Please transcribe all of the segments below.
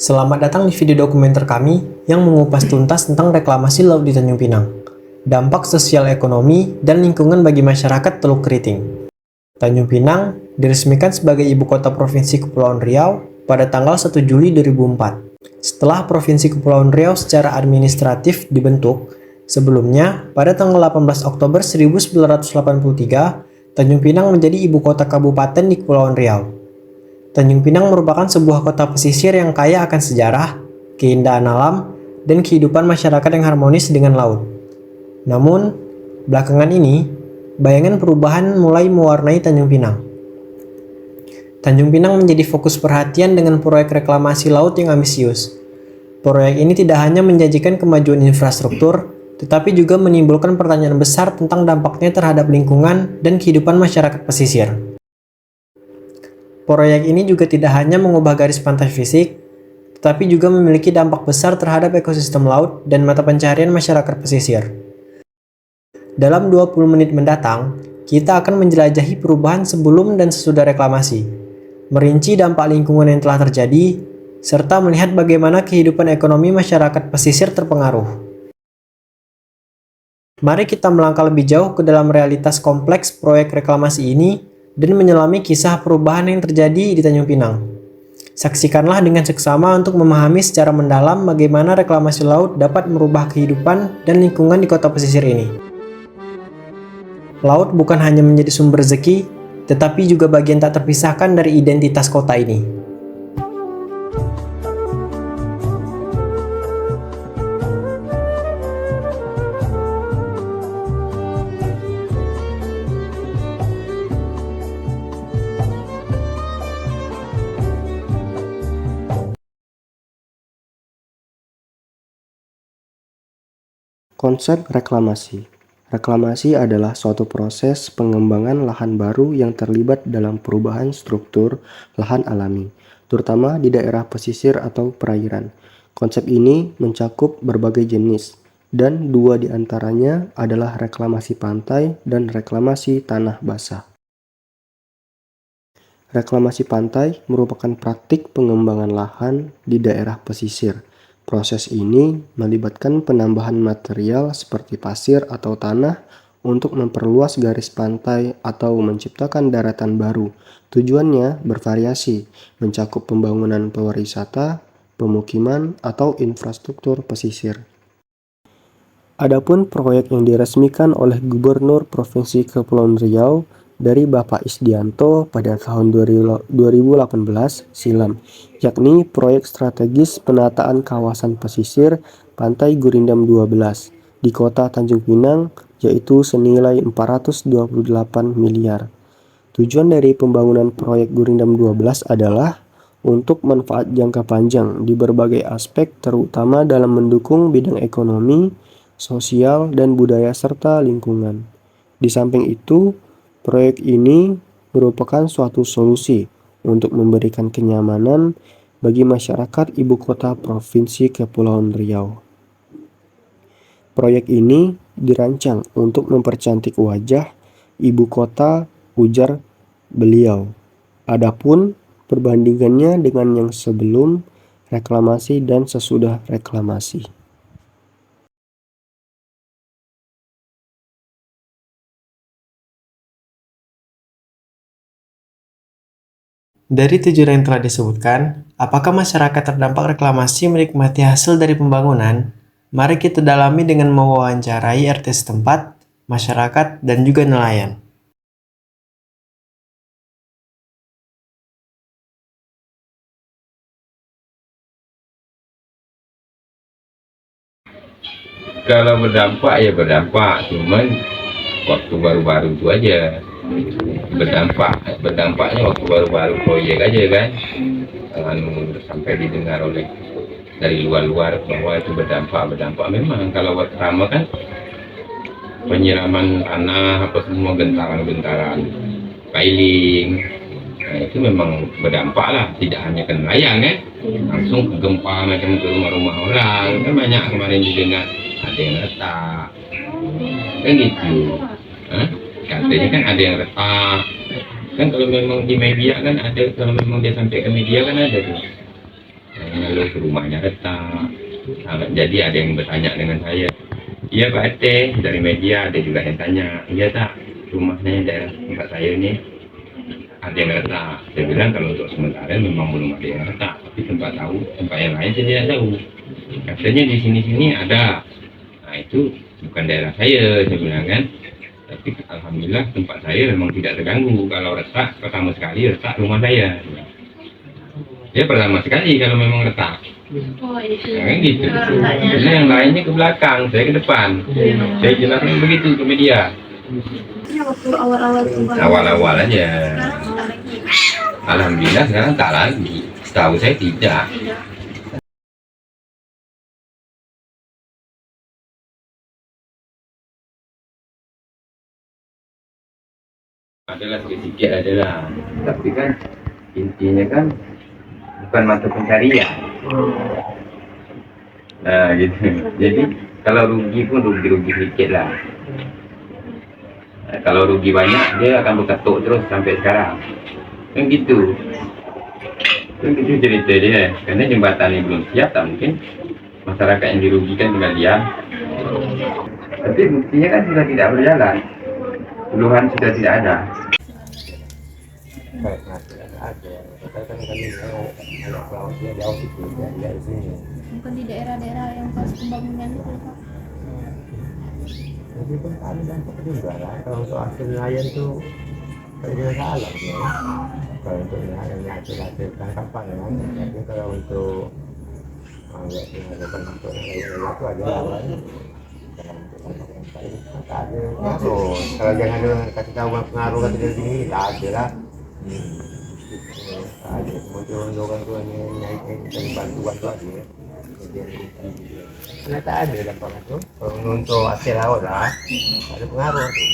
Selamat datang di video dokumenter kami yang mengupas tuntas tentang reklamasi laut di Tanjung Pinang, dampak sosial ekonomi dan lingkungan bagi masyarakat Teluk Keriting. Tanjung Pinang diresmikan sebagai ibu kota Provinsi Kepulauan Riau pada tanggal 1 Juli 2004. Setelah Provinsi Kepulauan Riau secara administratif dibentuk, sebelumnya pada tanggal 18 Oktober 1983, Tanjung Pinang menjadi ibu kota kabupaten di Kepulauan Riau. Tanjung Pinang merupakan sebuah kota pesisir yang kaya akan sejarah, keindahan alam, dan kehidupan masyarakat yang harmonis dengan laut. Namun, belakangan ini, bayangan perubahan mulai mewarnai Tanjung Pinang. Tanjung Pinang menjadi fokus perhatian dengan proyek reklamasi laut yang ambisius. Proyek ini tidak hanya menjanjikan kemajuan infrastruktur, tetapi juga menimbulkan pertanyaan besar tentang dampaknya terhadap lingkungan dan kehidupan masyarakat pesisir. Proyek ini juga tidak hanya mengubah garis pantai fisik, tetapi juga memiliki dampak besar terhadap ekosistem laut dan mata pencaharian masyarakat pesisir. Dalam 20 menit mendatang, kita akan menjelajahi perubahan sebelum dan sesudah reklamasi, merinci dampak lingkungan yang telah terjadi, serta melihat bagaimana kehidupan ekonomi masyarakat pesisir terpengaruh. Mari kita melangkah lebih jauh ke dalam realitas kompleks proyek reklamasi ini dan menyelami kisah perubahan yang terjadi di Tanjung Pinang. Saksikanlah dengan seksama untuk memahami secara mendalam bagaimana reklamasi laut dapat merubah kehidupan dan lingkungan di kota pesisir ini. Laut bukan hanya menjadi sumber rezeki, tetapi juga bagian tak terpisahkan dari identitas kota ini. Konsep reklamasi. Reklamasi adalah suatu proses pengembangan lahan baru yang terlibat dalam perubahan struktur lahan alami, terutama di daerah pesisir atau perairan. Konsep ini mencakup berbagai jenis, dan dua di antaranya adalah reklamasi pantai dan reklamasi tanah basah. Reklamasi pantai merupakan praktik pengembangan lahan di daerah pesisir. Proses ini melibatkan penambahan material seperti pasir atau tanah untuk memperluas garis pantai atau menciptakan daratan baru. Tujuannya bervariasi, mencakup pembangunan pariwisata, pemukiman, atau infrastruktur pesisir. Adapun proyek yang diresmikan oleh Gubernur Provinsi Kepulauan Riau dari Bapak Isdianto pada tahun 2018 silam, yakni proyek strategis penataan kawasan pesisir Pantai Gurindam 12 di kota Tanjung Pinang, yaitu senilai 428 miliar. Tujuan dari pembangunan proyek Gurindam 12 adalah untuk manfaat jangka panjang di berbagai aspek, terutama dalam mendukung bidang ekonomi, sosial, dan budaya serta lingkungan. Di samping itu, proyek ini merupakan suatu solusi untuk memberikan kenyamanan bagi masyarakat ibu kota Provinsi Kepulauan Riau. Proyek ini dirancang untuk mempercantik wajah ibu kota, ujar beliau. Adapun perbandingannya dengan yang sebelum reklamasi dan sesudah reklamasi. Dari tujuan yang telah disebutkan, apakah masyarakat terdampak reklamasi menikmati hasil dari pembangunan? Mari kita dalami dengan mewawancarai RT setempat, masyarakat, dan juga nelayan. Kalau berdampak ya berdampak, cuman waktu baru-baru itu aja berdampaknya waktu baru-baru proyek aja kan, sampai didengar oleh dari luar-luar bahwa itu berdampak memang. Kalau buat Rama kan penyiraman tanah apa semua, gentaran piling, nah itu memang berdampak lah, tidak hanya ke nelayan kan, langsung ke gempa macam ke rumah-rumah orang kan, banyak kemarin didengar ada yang retak kan gitu. Katanya kan ada yang retak kan, kalau memang di media kan ada, kalau memang dia sampai ke media kan ada tuh. mengeluh ke rumahnya retak. Jadi ada yang bertanya dengan saya, iya Pak RT, dari media ada juga yang tanya, iya tak, rumahnya daerah tempat saya ini ada yang retak. Saya bilang kalau untuk sementara memang belum ada yang retak, tapi tempat yang lain saya tidak tahu. Katanya di sini ada. Nah itu bukan daerah saya bilang kan. Tapi alhamdulillah tempat saya memang tidak terganggu. Kalau retak pertama sekali retak rumah saya. Ya pertama sekali kalau memang retak. Oh, itu. Ya, kan gitu. Ini yang lainnya ke belakang, saya ke depan. Saya jelaskan begitu ke media. Ini waktu awal-awal Awal-awal aja. Alhamdulillah sekarang tak lagi. Setahu saya tidak. Adalah sedikit adalah, tapi kan intinya kan bukan mata pencarian. Nah gitu. Jadi kalau rugi pun rugi sedikit lah. Nah, kalau rugi banyak dia akan berketuk terus sampai sekarang. Kan gitu. Kan gitu cerita dia. Karena jembatan ini belum siap, tak mungkin masyarakat yang dirugikan tinggal diam. Tapi buktinya kan sudah tidak berjalan. Keluhan sudah tidak ada. bukan di daerah-daerah yang pas pembangunan itu Pak. Jadi pun ada dampak juga lah. Kalau untuk hasil nelayan tuh tidak salah ya. Kalau untuk nelayan hasil tangkapan ya. Tapi kalau untuk pengaruh untuk nelayan itu ada lawan. Tak ada pengaruh. Kalau jangan ada kasih tahu pengaruh kata dari sini, tak ada lah. Ada kemudian orang tu yang bantuan tu ada. Ternyata ada dampak itu. Untuk hasil laut lah, ada pengaruh tu.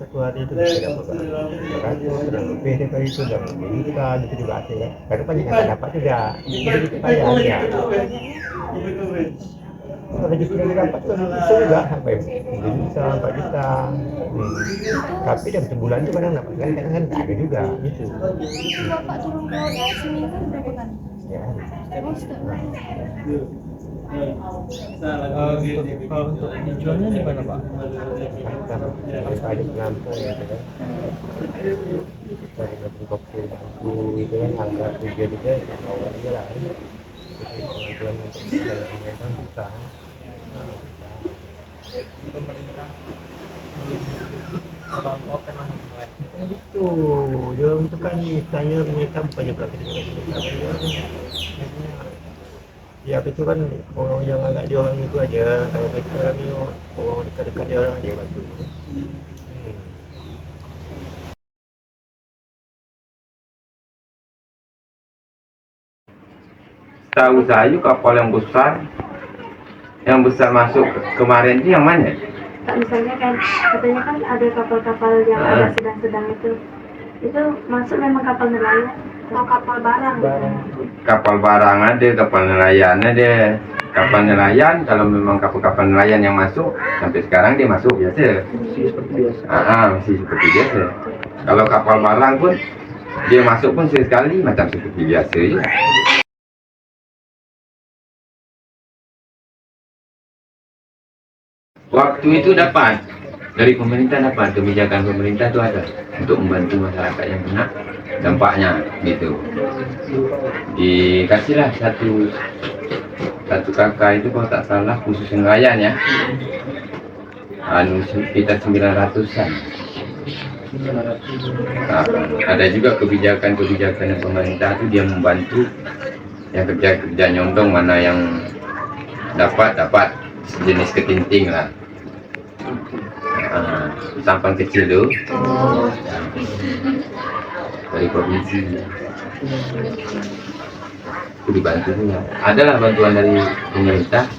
Satu hari itu kita dapat kurang lebih daripada itu dan kita itu juga hasil. Kadang banyak yang dapat juga. Jadi kita bayar ya. Rezeki yang dapat tu bisa juga sampai bisa 4 juta. Tapi dalam sebulan tu kadang dapat kadang tak ada juga gitu. Bapak turun ke laut seminggu berapa kali? Ya. Oh, setiap hari. Untuk dijualnya di mana Pak? Kalau ada penampung ya kan. Kita ada kopi bangku itu kan harga 3 juga awal aja lah. Pengajuan untuk penjualan kita. Pemerintah kelompokkan itu dia untuk kan misalnya mereka bukannya ya itu kan orang yang agak dia orang itu aja kalau kita ni orang dekat-dekat dia orang dia bantu. Tahu saya kapal yang besar masuk kemarin itu yang mana? Kak, misalnya kan katanya kan ada kapal-kapal yang agak sedang-sedang itu masuk memang kapal nelayan atau kapal barang gitu. Kapal barang ada, kapal nelayan ada. Kapal nelayan kalau memang kapal nelayan yang masuk sampai sekarang dia masuk biasa. Masih seperti biasa. Masih seperti biasa. Kalau kapal barang pun dia masuk pun sekali macam seperti biasa je. Waktu itu dapat dari pemerintah, dapat kebijakan pemerintah itu ada untuk membantu masyarakat yang kena dampaknya gitu. Dikasihlah satu kakak itu kalau tak salah khusus nelayan ya, sekitar 900-an. Nah, ada juga kebijakan pemerintah itu dia membantu yang kerja nyondong, mana yang dapat jenis ketinting lah. Sampan kecil tu dari provinsi itu dibantu punya. Adalah bantuan dari pemerintah.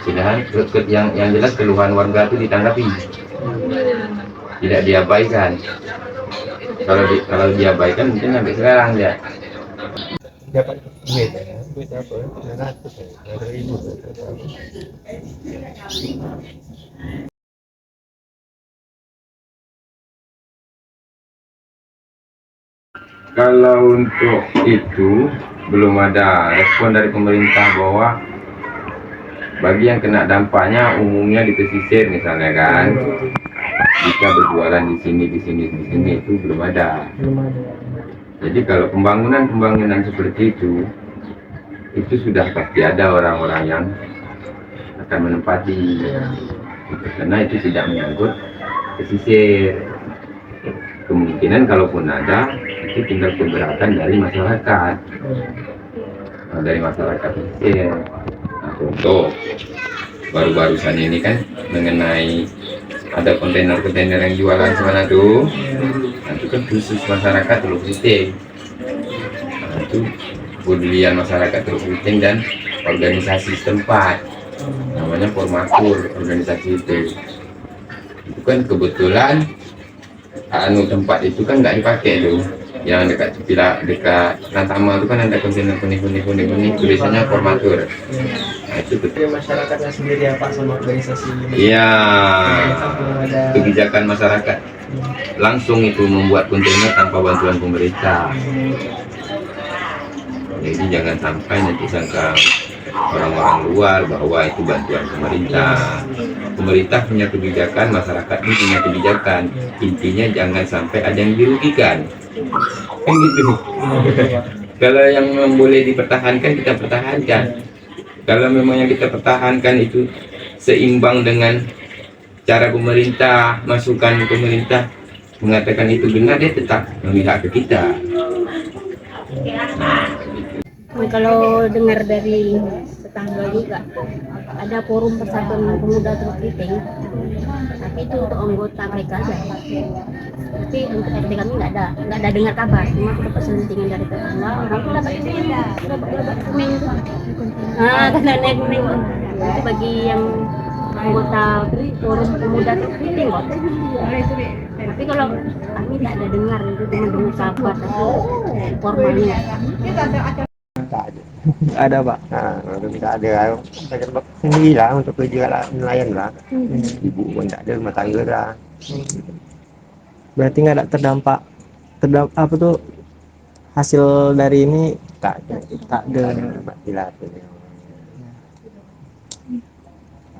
Silahkan yang jelas keluhan warga itu ditanggapi, tidak diabaikan. Kalau diabaikan mungkin sampai sekarang ya. Dapat duit apa? 900 ribu. Kalau untuk itu belum ada respon dari pemerintah bahwa bagi yang kena dampaknya umumnya di pesisir misalnya kan, jika berjualan di sini itu belum ada. Jadi kalau pembangunan seperti itu sudah pasti ada orang-orang yang akan menempati, karena itu tidak menyangkut pesisir. Kemungkinan kalaupun ada, itu tinggal keberatan dari masyarakat, pesisir. Nah, contoh baru-barusan ini kan mengenai ada kontainer-kontainer yang jualan sana tuh, nah, itu kan khusus masyarakat Teluk Siting. Nah, itu kepedulian masyarakat Teluk Siting dan organisasi setempat, namanya Formatur organisasi itu kan kebetulan tempat itu kan nggak dipakai tuh, yang dekat Rantama itu kan ada kontainer kuning tulisannya Formatur. Nah, itu betul Masyarakatnya sendiri ya Pak sama organisasi. iya, Ada kebijakan masyarakat langsung itu membuat kontainer tanpa bantuan pemerintah. Jadi jangan sampai nanti sangka orang-orang luar bahwa itu bantuan pemerintah. Pemerintah punya kebijakan, masyarakat ini punya kebijakan. Intinya jangan sampai ada yang dirugikan. Kan gitu. Kalau yang boleh dipertahankan, kita pertahankan. Kalau memang yang kita pertahankan itu seimbang dengan cara pemerintah, masukan pemerintah mengatakan itu benar, dia tetap memihak ke kita. Kalau dengar dari tetangga juga ada forum persatuan pemuda Teluk Siting, tapi itu untuk anggota mereka aja. Tapi untuk RT kami nggak ada dengar kabar. Cuma aku dapat selentingan dari tetangga, orang tuh dapat kuning itu. Karena naik kuning itu bagi yang anggota forum pemuda Teluk Siting kok. Tapi kalau kami tidak ada dengar, itu cuma dengar kabar atau formalnya. Ada Pak, nah kalau tidak ada sendiri lah untuk kerja nelayan lah. Ibu pun tak ada, rumah tangga lah. berarti nggak ada terdampak apa tuh hasil dari ini Tak ada mati lah.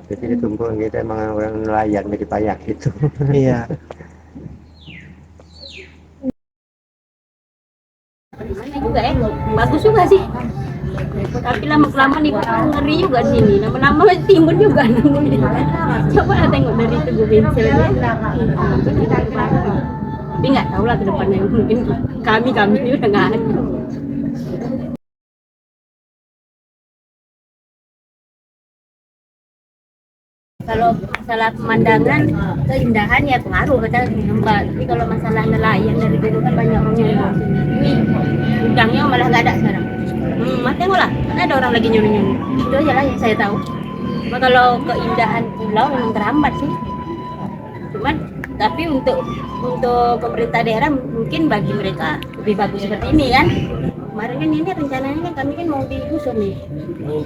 Jadi tumbuh kita emang orang nelayan jadi payah gitu. iya. Mana juga bagus juga sih. Tapi lama-kelamaan nih ngeri juga sini. Lama-lama timbun juga. Coba lah tengok dari Teguh Bensil aja. Tapi nggak tahu lah ke depannya, mungkin kami ini udah nggak ada. Kalau masalah pemandangan, keindahan ya pengaruh kita tempat. Tapi kalau masalah nelayan dari dulu kan banyak orang yang ini udangnya malah nggak ada sekarang. Tengoklah, mana ada orang lagi nyuruh-nyuruh. Itu aja lah yang saya tahu. Cuma kalau keindahan pulau memang terhambat sih. Cuman tapi untuk pemerintah daerah mungkin bagi mereka lebih bagus seperti ini kan. Kemarin kan ini rencananya kan kami kan mau digusur nih.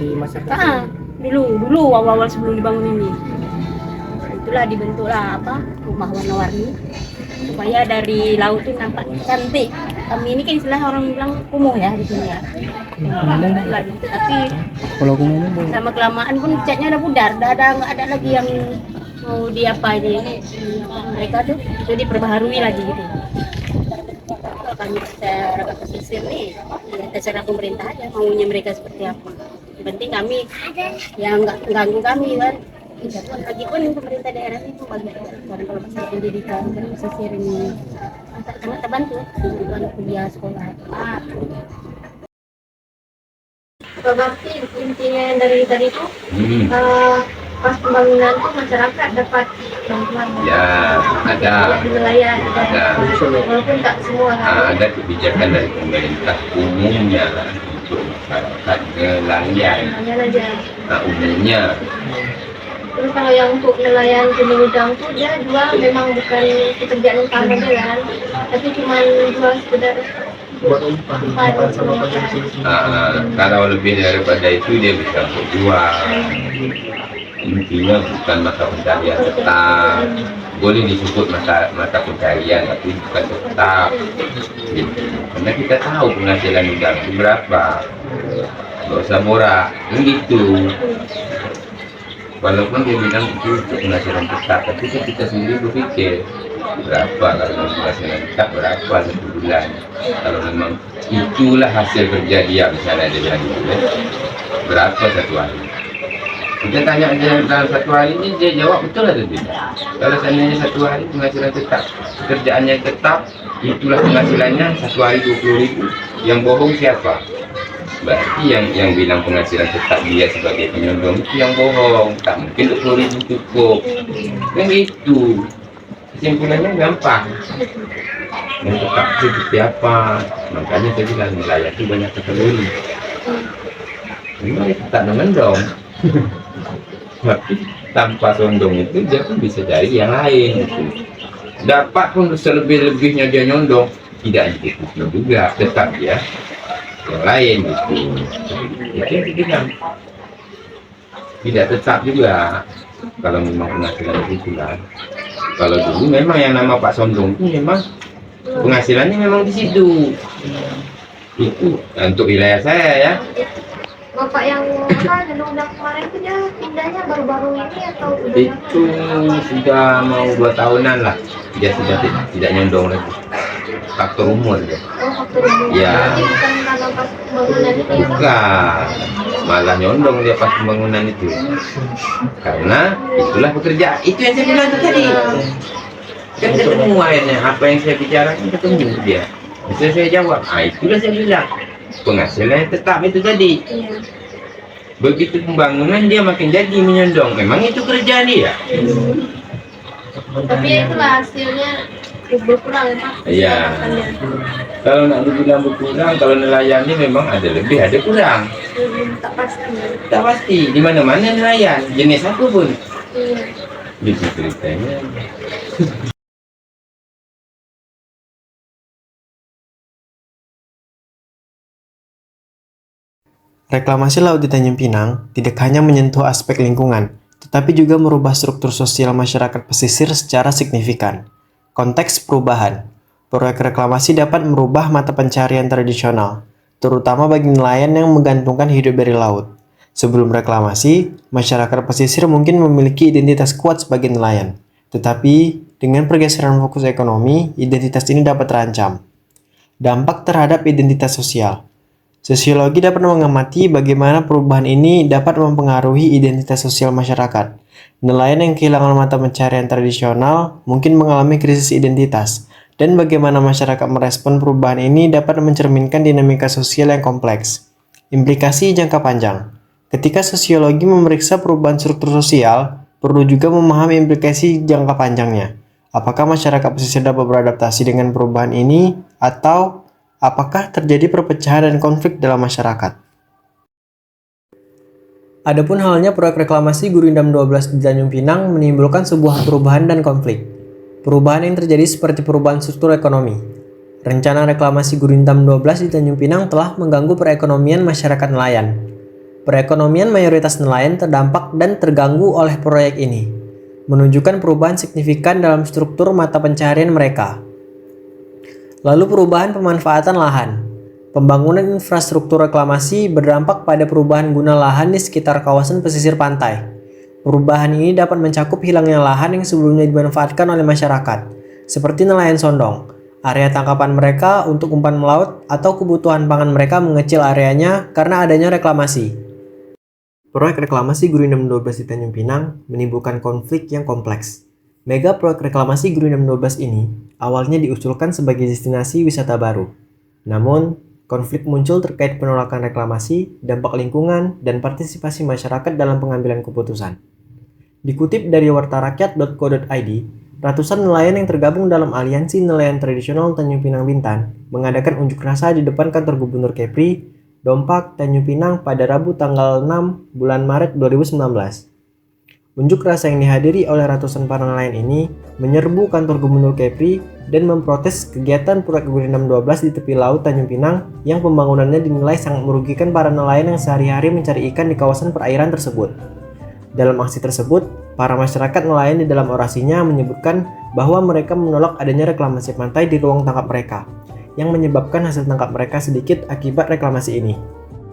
Di masyarakat. Dulu awal-awal sebelum dibangun ini. Itulah dibentuklah rumah warna-warni supaya dari laut itu nampak cantik. Kami ini kan istilahnya orang bilang kumuh ya di sini ya. Tapi Kalau kumuh sama kelamaan pun catnya udah pudar, nggak ada lagi yang mau diapa aja. Mereka tuh itu diperbaharui lagi gitu. Kalau kami masyarakat pesisir nih, ya terserah pemerintah aja maunya mereka seperti apa. Yang penting kami yang nggak ganggu kami kan. Lagi pun pemerintah daerah itu bagi karena kalau masalah pendidikan kan pesisir ini sangat terbantu untuk anak kuliah sekolah. Berarti intinya dari tadi itu pas pembangunan tuh masyarakat dapat bantuan Ya, ada nelayan ada walaupun tak semua kan. ada kebijakan dari pemerintah umumnya untuk masyarakat nelayan. Hanya aja. Nah, umumnya Terus kalau yang untuk nelayan jenis udang tuh dia jual memang bukan pekerjaan utama dia kan, tapi cuma jual sekedar umpan sama makan. kalau lebih daripada itu dia bisa untuk jual. intinya bukan mata pencarian tetap, boleh disebut mata pencarian tapi bukan tetap gitu. Karena kita tahu penghasilan udang itu berapa, nggak usah murah kan gitu. Walaupun dia bilang itu untuk penghasilan tetap, tapi kan kita sendiri berpikir berapa kalau penghasilan tetap, berapa satu bulan, kalau memang itulah hasil kerja dia, misalnya dia bilang gitu, berapa satu hari. Kita tanya dia dalam satu hari ini, dia jawab betul atau tidak. Kalau seandainya satu hari penghasilan tetap, pekerjaannya tetap, itulah penghasilannya satu hari 20.000, yang bohong siapa? Berarti yang bilang penghasilan tetap dia sebagai penyondong itu yang bohong. Tak mungkin 20.000 cukup kan gitu. Kesimpulannya gampang. Yang tetap itu seperti apa? Makanya saya bilang nelayan itu banyak kategori. Memang dia tetap mengendong tapi tanpa sondong itu dia pun bisa cari yang lain gitu. Dapat pun selebih-lebihnya dia nyondong, tidak cukup juga, tetap ya yang lain gitu. Itu tidak tetap juga kalau memang penghasilan itu kan. Kalau dulu memang yang nama Pak Sondong itu memang penghasilannya memang di situ. Itu untuk wilayah saya ya. Bapak yang undang kemarin itu dia pindahnya baru-baru ini atau udah Itu sudah mau 2 tahunan lah. Dia sudah tidak nyondong lagi. Faktor umur dia. Oh, faktor umur. Ya. Jadi bukan karena pas pembangunan itu ya, Pak? Bukan, malah nyondong dia pas pembangunan itu. Karena itulah pekerjaan. Itu yang saya bilang tadi. Kan ketemu akhirnya apa yang saya bicarakan, ketemu dia. Bisa saya jawab. Itulah saya bilang. Penghasilan tetap itu tadi. Iya. Begitu pembangunan dia makin jadi menyondong. Memang itu kerjaan dia. Tapi ya itulah hasilnya berkurang ya, Pak. Iya. Kalau nak dibilang berkurang, kalau nelayan ini memang ada lebih, ada kurang. Tak pasti. Tak pasti. Di mana-mana nelayan, jenis apa pun. Iya. Gitu ceritanya. Reklamasi laut di Tanjung Pinang tidak hanya menyentuh aspek lingkungan, tetapi juga merubah struktur sosial masyarakat pesisir secara signifikan. Konteks perubahan. Proyek reklamasi dapat merubah mata pencarian tradisional, terutama bagi nelayan yang menggantungkan hidup dari laut. Sebelum reklamasi, masyarakat pesisir mungkin memiliki identitas kuat sebagai nelayan. Tetapi, dengan pergeseran fokus ekonomi, identitas ini dapat terancam. Dampak terhadap identitas sosial. Sosiologi dapat mengamati bagaimana perubahan ini dapat mempengaruhi identitas sosial masyarakat. Nelayan yang kehilangan mata pencarian tradisional mungkin mengalami krisis identitas, dan bagaimana masyarakat merespon perubahan ini dapat mencerminkan dinamika sosial yang kompleks. Implikasi jangka panjang. Ketika sosiologi memeriksa perubahan struktur sosial, perlu juga memahami implikasi jangka panjangnya. Apakah masyarakat pesisir dapat beradaptasi dengan perubahan ini, atau apakah terjadi perpecahan dan konflik dalam masyarakat? Adapun halnya proyek reklamasi Gurindam 12 di Tanjung Pinang menimbulkan sebuah perubahan dan konflik. Perubahan yang terjadi seperti perubahan struktur ekonomi. Rencana reklamasi Gurindam 12 di Tanjung Pinang telah mengganggu perekonomian masyarakat nelayan. Perekonomian mayoritas nelayan terdampak dan terganggu oleh proyek ini, menunjukkan perubahan signifikan dalam struktur mata pencaharian mereka. Lalu perubahan pemanfaatan lahan. Pembangunan infrastruktur reklamasi berdampak pada perubahan guna lahan di sekitar kawasan pesisir pantai. Perubahan ini dapat mencakup hilangnya lahan yang sebelumnya dimanfaatkan oleh masyarakat, seperti nelayan sondong. Area tangkapan mereka untuk umpan melaut atau kebutuhan pangan mereka mengecil areanya karena adanya reklamasi. Proyek reklamasi Gurindam 12 di Tanjung Pinang menimbulkan konflik yang kompleks. Mega proyek reklamasi Gurindam 12 ini awalnya diusulkan sebagai destinasi wisata baru. Namun, konflik muncul terkait penolakan reklamasi, dampak lingkungan, dan partisipasi masyarakat dalam pengambilan keputusan. Dikutip dari wartarakyat.co.id, ratusan nelayan yang tergabung dalam Aliansi Nelayan Tradisional Tanjung Pinang Bintan mengadakan unjuk rasa di depan kantor Gubernur Kepri, Dompak, Tanjung Pinang pada Rabu tanggal 6 bulan Maret 2019. Unjuk rasa yang dihadiri oleh ratusan para nelayan ini menyerbu kantor Gubernur Kepri dan memprotes kegiatan proyek Gurindam 12 di tepi laut Tanjung Pinang yang pembangunannya dinilai sangat merugikan para nelayan yang sehari-hari mencari ikan di kawasan perairan tersebut. Dalam aksi tersebut, para masyarakat nelayan di dalam orasinya menyebutkan bahwa mereka menolak adanya reklamasi pantai di ruang tangkap mereka, yang menyebabkan hasil tangkap mereka sedikit akibat reklamasi ini.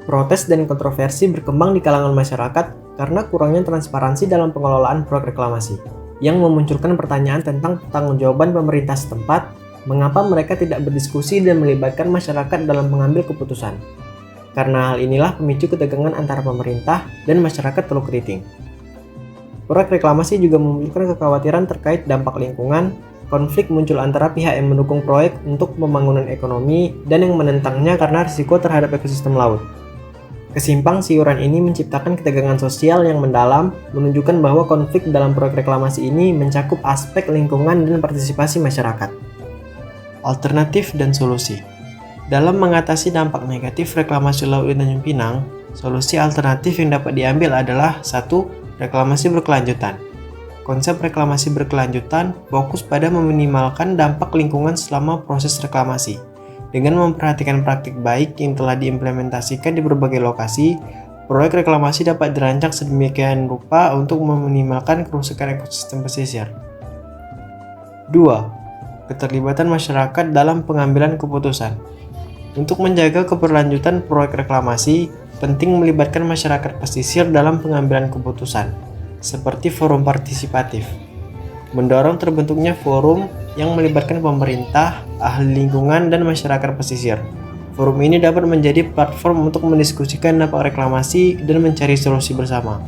Protes dan kontroversi berkembang di kalangan masyarakat karena kurangnya transparansi dalam pengelolaan proyek reklamasi, yang memunculkan pertanyaan tentang pertanggungjawaban pemerintah setempat, mengapa mereka tidak berdiskusi dan melibatkan masyarakat dalam mengambil keputusan. Karena hal inilah pemicu ketegangan antara pemerintah dan masyarakat Teluk Riting. Proyek reklamasi juga memunculkan kekhawatiran terkait dampak lingkungan, konflik muncul antara pihak yang mendukung proyek untuk pembangunan ekonomi dan yang menentangnya karena risiko terhadap ekosistem laut. Kesimpang siuran ini menciptakan ketegangan sosial yang mendalam, menunjukkan bahwa konflik dalam proyek reklamasi ini mencakup aspek lingkungan dan partisipasi masyarakat. Alternatif dan solusi. Dalam mengatasi dampak negatif reklamasi laut di Tanjung Pinang, solusi alternatif yang dapat diambil adalah 1. Reklamasi berkelanjutan. Konsep reklamasi berkelanjutan fokus pada meminimalkan dampak lingkungan selama proses reklamasi. Dengan memperhatikan praktik baik yang telah diimplementasikan di berbagai lokasi, proyek reklamasi dapat dirancang sedemikian rupa untuk meminimalkan kerusakan ekosistem pesisir. 2. Keterlibatan masyarakat dalam pengambilan keputusan. Untuk menjaga keberlanjutan proyek reklamasi, penting melibatkan masyarakat pesisir dalam pengambilan keputusan, seperti forum partisipatif. Mendorong terbentuknya forum yang melibatkan pemerintah, ahli lingkungan, dan masyarakat pesisir. Forum ini dapat menjadi platform untuk mendiskusikan dampak reklamasi dan mencari solusi bersama.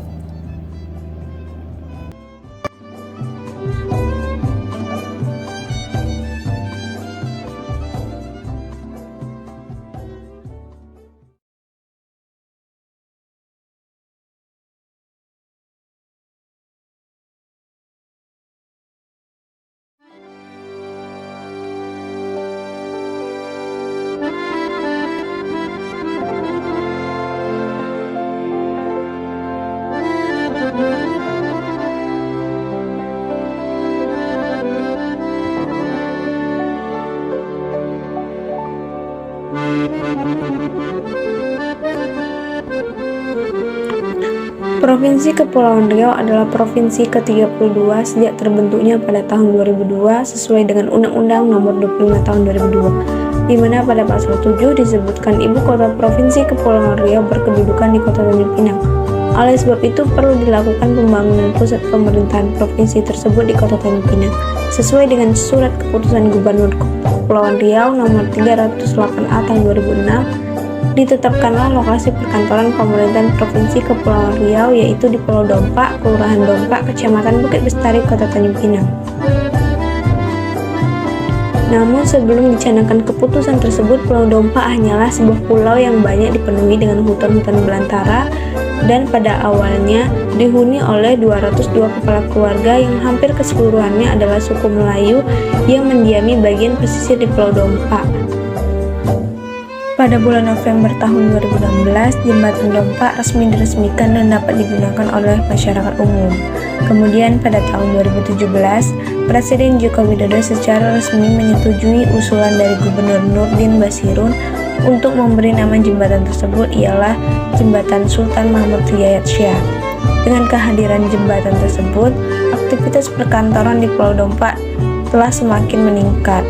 Provinsi Kepulauan Riau adalah provinsi ke-32 sejak terbentuknya pada tahun 2002 sesuai dengan Undang-Undang Nomor 25 Tahun 2002, di mana pada pasal 7 disebutkan ibu kota Provinsi Kepulauan Riau berkedudukan di Kota Tanjung Pinang. Oleh sebab itu perlu dilakukan pembangunan pusat pemerintahan provinsi tersebut di Kota Tanjung Pinang sesuai dengan Surat Keputusan Gubernur Kepulauan Riau Nomor 308A Tahun 2006. Ditetapkanlah lokasi perkantoran pemerintahan Provinsi Kepulauan Riau yaitu di Pulau Dompak, Kelurahan Dompak, Kecamatan Bukit Bestari, Kota Tanjung Pinang. Namun sebelum dicanangkan keputusan tersebut, Pulau Dompak hanyalah sebuah pulau yang banyak dipenuhi dengan hutan-hutan belantara dan pada awalnya dihuni oleh 202 kepala keluarga yang hampir keseluruhannya adalah suku Melayu yang mendiami bagian pesisir di Pulau Dompak. Pada bulan November tahun 2016, Jembatan Dompak resmi diresmikan dan dapat digunakan oleh masyarakat umum. Kemudian pada tahun 2017, Presiden Joko Widodo secara resmi menyetujui usulan dari Gubernur Nurdin Basirun untuk memberi nama jembatan tersebut ialah Jembatan Sultan Mahmud Riyadsyah. Dengan kehadiran jembatan tersebut, aktivitas perkantoran di Pulau Dompak telah semakin meningkat.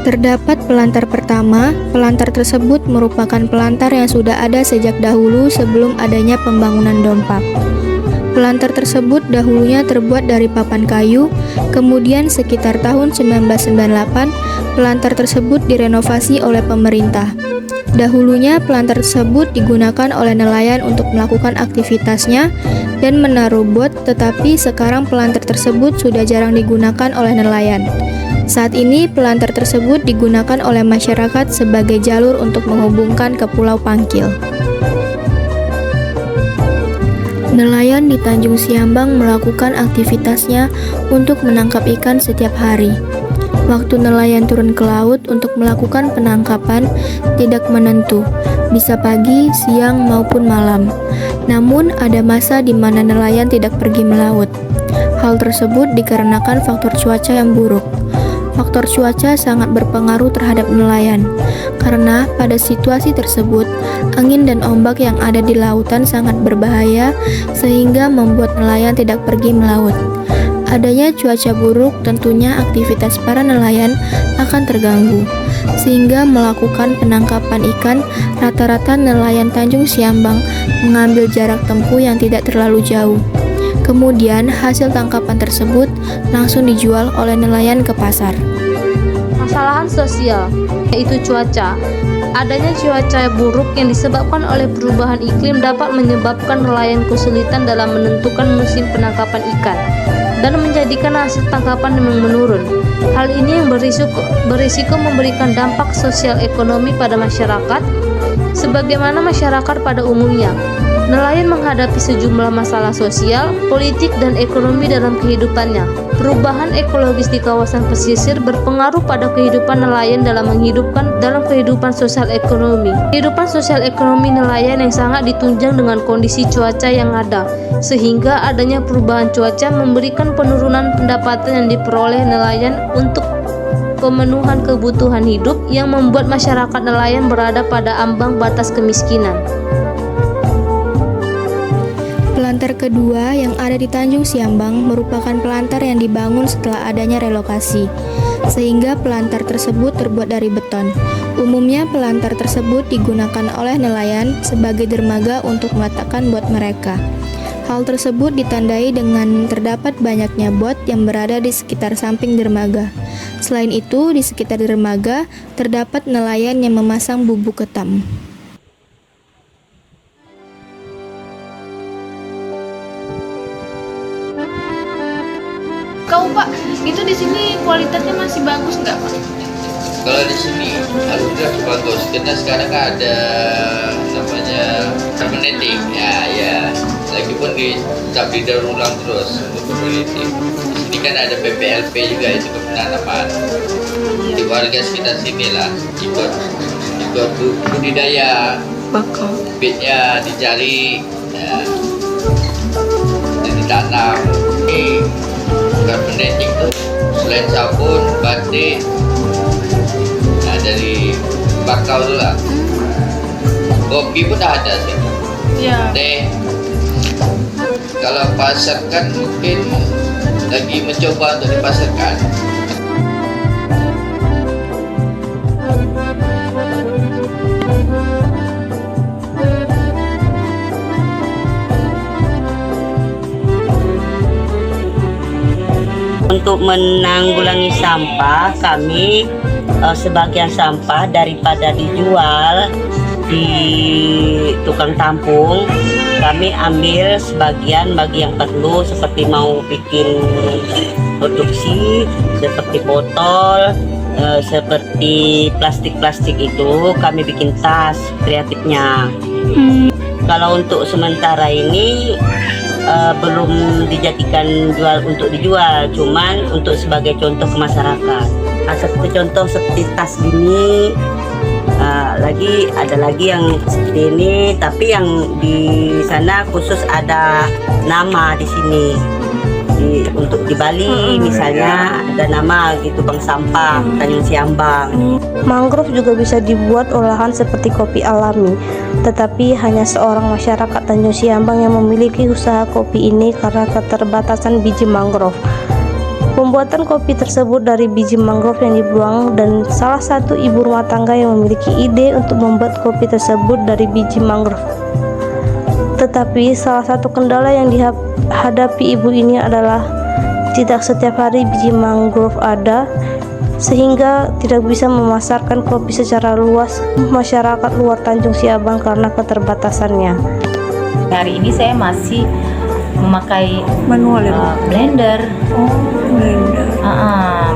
Terdapat pelantar pertama. Pelantar tersebut merupakan pelantar yang sudah ada sejak dahulu sebelum adanya pembangunan Dompak. Pelantar tersebut dahulunya terbuat dari papan kayu, kemudian sekitar tahun 1998, pelantar tersebut direnovasi oleh pemerintah. Dahulunya pelantar tersebut digunakan oleh nelayan untuk melakukan aktivitasnya dan menaruh bot, tetapi sekarang pelantar tersebut sudah jarang digunakan oleh nelayan. Saat ini pelantar tersebut digunakan oleh masyarakat sebagai jalur untuk menghubungkan ke Pulau Pangkil. Nelayan di Tanjung Siambang melakukan aktivitasnya untuk menangkap ikan setiap hari. Waktu nelayan turun ke laut untuk melakukan penangkapan tidak menentu, bisa pagi, siang, maupun malam. Namun, ada masa di mana nelayan tidak pergi melaut. Hal tersebut dikarenakan faktor cuaca yang buruk. Faktor cuaca sangat berpengaruh terhadap nelayan, karena pada situasi tersebut, angin dan ombak yang ada di lautan sangat berbahaya sehingga membuat nelayan tidak pergi melaut. Adanya cuaca buruk tentunya aktivitas para nelayan akan terganggu, sehingga melakukan penangkapan ikan rata-rata nelayan Tanjung Siambang mengambil jarak tempuh yang tidak terlalu jauh. Kemudian hasil tangkapan tersebut langsung dijual oleh nelayan ke pasar. Masalahan sosial, yaitu cuaca. Adanya cuaca buruk yang disebabkan oleh perubahan iklim dapat menyebabkan nelayan kesulitan dalam menentukan musim penangkapan ikan dan menjadikan hasil tangkapan memang menurun. Hal ini yang berisiko memberikan dampak sosial ekonomi pada masyarakat, sebagaimana masyarakat pada umumnya. Nelayan menghadapi sejumlah masalah sosial, politik, dan ekonomi dalam kehidupannya. Perubahan ekologis di kawasan pesisir berpengaruh pada kehidupan nelayan dalam kehidupan sosial ekonomi. Kehidupan sosial ekonomi nelayan yang sangat ditunjang dengan kondisi cuaca yang ada, sehingga adanya perubahan cuaca memberikan penurunan pendapatan yang diperoleh nelayan untuk pemenuhan kebutuhan hidup yang membuat masyarakat nelayan berada pada ambang batas kemiskinan. Pelantar kedua yang ada di Tanjung Siambang merupakan pelantar yang dibangun setelah adanya relokasi, sehingga pelantar tersebut terbuat dari beton. Umumnya pelantar tersebut digunakan oleh nelayan sebagai dermaga untuk meletakkan bot mereka. Hal tersebut ditandai dengan terdapat banyaknya bot yang berada di sekitar samping dermaga. Selain itu, di sekitar dermaga terdapat nelayan yang memasang bubuk ketam. Kau Pak, itu di sini kualitasnya masih bagus nggak Pak? Kalau di sini alhamdulillah bagus, karena sekarang ada namanya permanenting, ya. Lagipun tetap didaur ulang terus untuk permanenting. Di sini kan ada PPLP juga, itu penanaman. Di warga sekitar sini lah ikut budidaya bakau, bitnya dicari, ya, dan ditanam. Ini permanenting tuh selain sabun, batik, nah dari bakau tu lah. Kopi pun dah ada sih. Ya. Teh. Kalau pasarkan mungkin lagi mencoba untuk dipasarkan. Untuk menanggulangi sampah, kami sebagian sampah daripada dijual di tukang tampung, kami ambil sebagian bagi yang perlu, seperti mau bikin produksi seperti botol, seperti plastik-plastik itu kami bikin tas kreatifnya. Kalau untuk sementara ini belum dijadikan untuk dijual, cuman untuk sebagai contoh ke masyarakat. Seperti contoh seperti tas gini, ada lagi yang seperti ini, tapi yang di sana khusus ada nama di sini. Untuk di Bali misalnya ada nama gitu, Bank Sampah Tanjung Siambang. Mangrove juga bisa dibuat olahan seperti kopi alami, tetapi hanya seorang masyarakat Tanjung Siambang yang memiliki usaha kopi ini karena keterbatasan biji mangrove. Pembuatan kopi tersebut dari biji mangrove yang dibuang dan salah satu ibu rumah tangga yang memiliki ide untuk membuat kopi tersebut dari biji mangrove. Tetapi salah satu kendala yang dihadapi ibu ini adalah tidak setiap hari biji mangrove ada, sehingga tidak bisa memasarkan kopi secara luas masyarakat luar Tanjung Siabang karena keterbatasannya. Hari ini saya masih memakai Manual ya? blender. Oh, blender.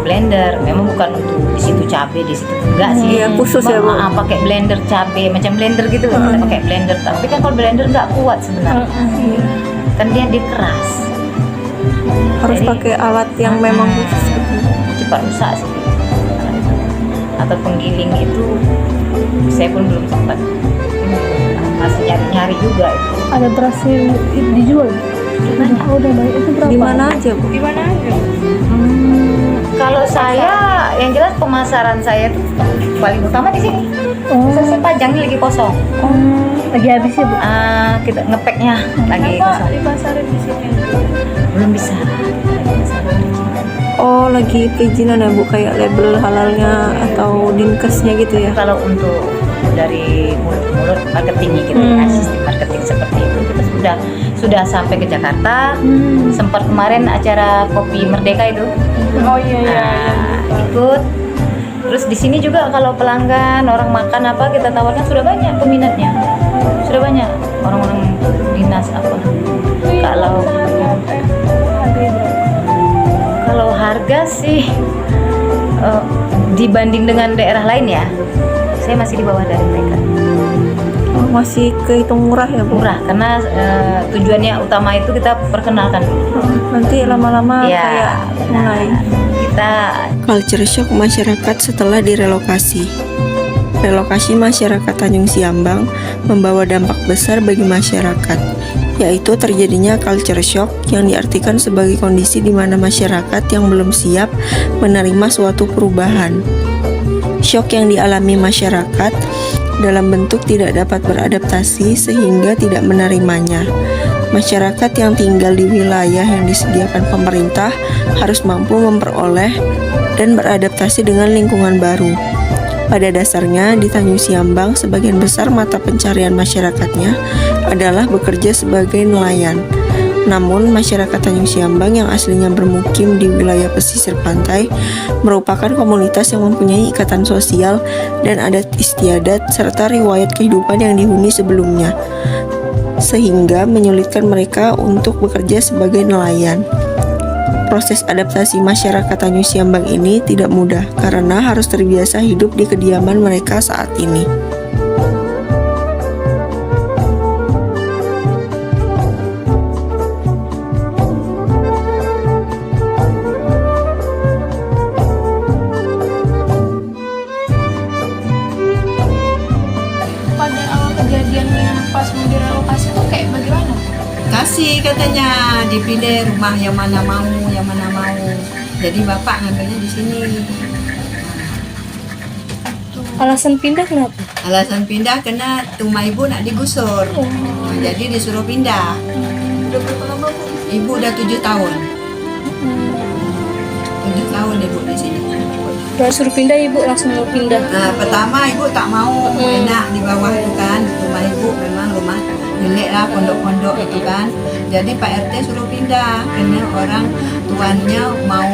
Blender. Memang bukan untuk di situ cabai, di situ enggak sih. Iya, khusus ya, Bu. Pakai blender cabai, macam blender gitu. Kita pakai blender. Tapi kan kalau blender nggak kuat sebenarnya. Kan dia keras. Harus Jadi, pakai alat yang memang khusus gitu. Cepat rusak sih. Atau penggiling itu saya pun belum sempat. Masih nyari-nyari juga itu. Ada berhasil dijual? Oh, udah baik. Itu berapa? Di mana aja, Bu? Di mana aja? Kalau saya, yang jelas pemasaran saya itu paling utama di sini. Saya pajang ini lagi kosong. Lagi habis ya, Bu? Kita ngepeknya lagi kosong. Di pasar di sini? Belum bisa. Oh, lagi perizinan ya, Bu, kayak label halalnya atau dinkesnya gitu ya? Kalau untuk dari mulut ke mulut marketingnya kita sistem marketing seperti itu kita sudah sampai ke Jakarta. Sempat kemarin acara kopi Merdeka itu. Oh iya. Ikut. Terus di sini juga kalau pelanggan orang makan apa kita tawarkan sudah banyak peminatnya. Sudah banyak orang-orang dinas apa. Kalau harga sih dibanding dengan daerah lain ya, saya masih di bawah dari mereka. Oh, masih kehitung murah ya, Bu? Murah karena tujuannya utama itu kita perkenalkan dulu. Nanti lama-lama Ya, kayak mulai. Kita Culture shock masyarakat setelah direlokasi. Relokasi masyarakat Tanjung Siambang membawa dampak besar bagi masyarakat, yaitu terjadinya culture shock yang diartikan sebagai kondisi di mana masyarakat yang belum siap menerima suatu perubahan. Shock yang dialami masyarakat dalam bentuk tidak dapat beradaptasi sehingga tidak menerimanya. Masyarakat yang tinggal di wilayah yang disediakan pemerintah harus mampu memperoleh dan beradaptasi dengan lingkungan baru. Pada dasarnya, di Tanjung Siambang, sebagian besar mata pencarian masyarakatnya adalah bekerja sebagai nelayan. Namun, masyarakat Tanjung Siambang yang aslinya bermukim di wilayah pesisir pantai merupakan komunitas yang mempunyai ikatan sosial dan adat istiadat serta riwayat kehidupan yang dihuni sebelumnya, sehingga menyulitkan mereka untuk bekerja sebagai nelayan. Proses adaptasi masyarakat Tanjung Siambang ini tidak mudah karena harus terbiasa hidup di kediaman mereka saat ini. Pada awal kejadiannya pas mau direlokasi tuh kayak bagaimana? Kasih katanya dipilih rumah yang mana mau. Jadi bapak ngambilnya di sini. Alasan pindah kenapa? Alasan pindah karena rumah ibu nak digusur. Jadi disuruh pindah. Udah berapa lama, Bu? Ibu udah 7 tahun. 7 tahun ibu di sini. Udah suruh pindah, ibu langsung mau pindah. Nah, pertama ibu tak mau, enak di bawah itu kan. Rumah ibu memang rumah milik lah, pondok-pondok itu kan. Jadi Pak RT suruh pindah karena orang tuannya mau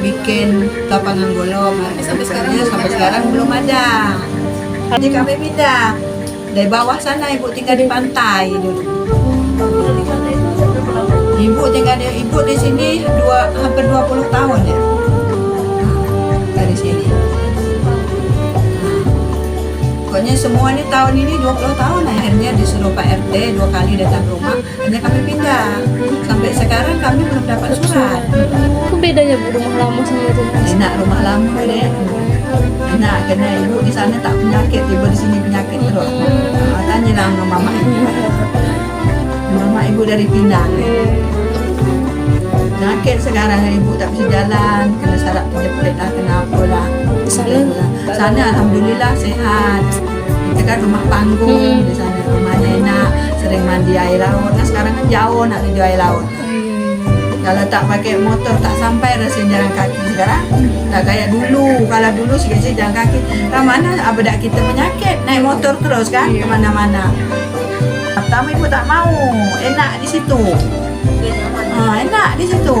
bikin lapangan golf. Sampai sekarang belum ada. Jadi kami pindah dari bawah sana, ibu tinggal di pantai dulu. Ibu di sini hampir 20 tahun ya. Dari sini. Pokoknya semua ini tahun ini 20 tahun akhirnya disuruh Pak RT 2 kali datang ke rumah, akhirnya kami pindah. Sampai sekarang kami belum dapat surat. Apa bedanya, Bu, rumah lama sama rumah? Enak rumah lama deh. Enak karena ibu di sana tak penyakit, ibu di sini penyakit terus. Tanya lah sama mama ibu. Mama ibu dari Pinang. Penyakit sekarang ibu tak bisa jalan, kena sarap kejepit lah, kenapa lah. Sana alhamdulillah sehat. Kita kan rumah panggung di sana, rumahnya enak, sering mandi air laut. Nah sekarang kan jauh nak menuju air laut. Kalau tak pakai motor tak sampai rasanya jalan kaki. Sekarang tak kayak dulu. Kalau dulu sikit-sikit jalan kaki. Mana ada kita penyakit naik motor terus kan kemana-mana. Pertama ibu tak mau, enak di situ. Enak di situ.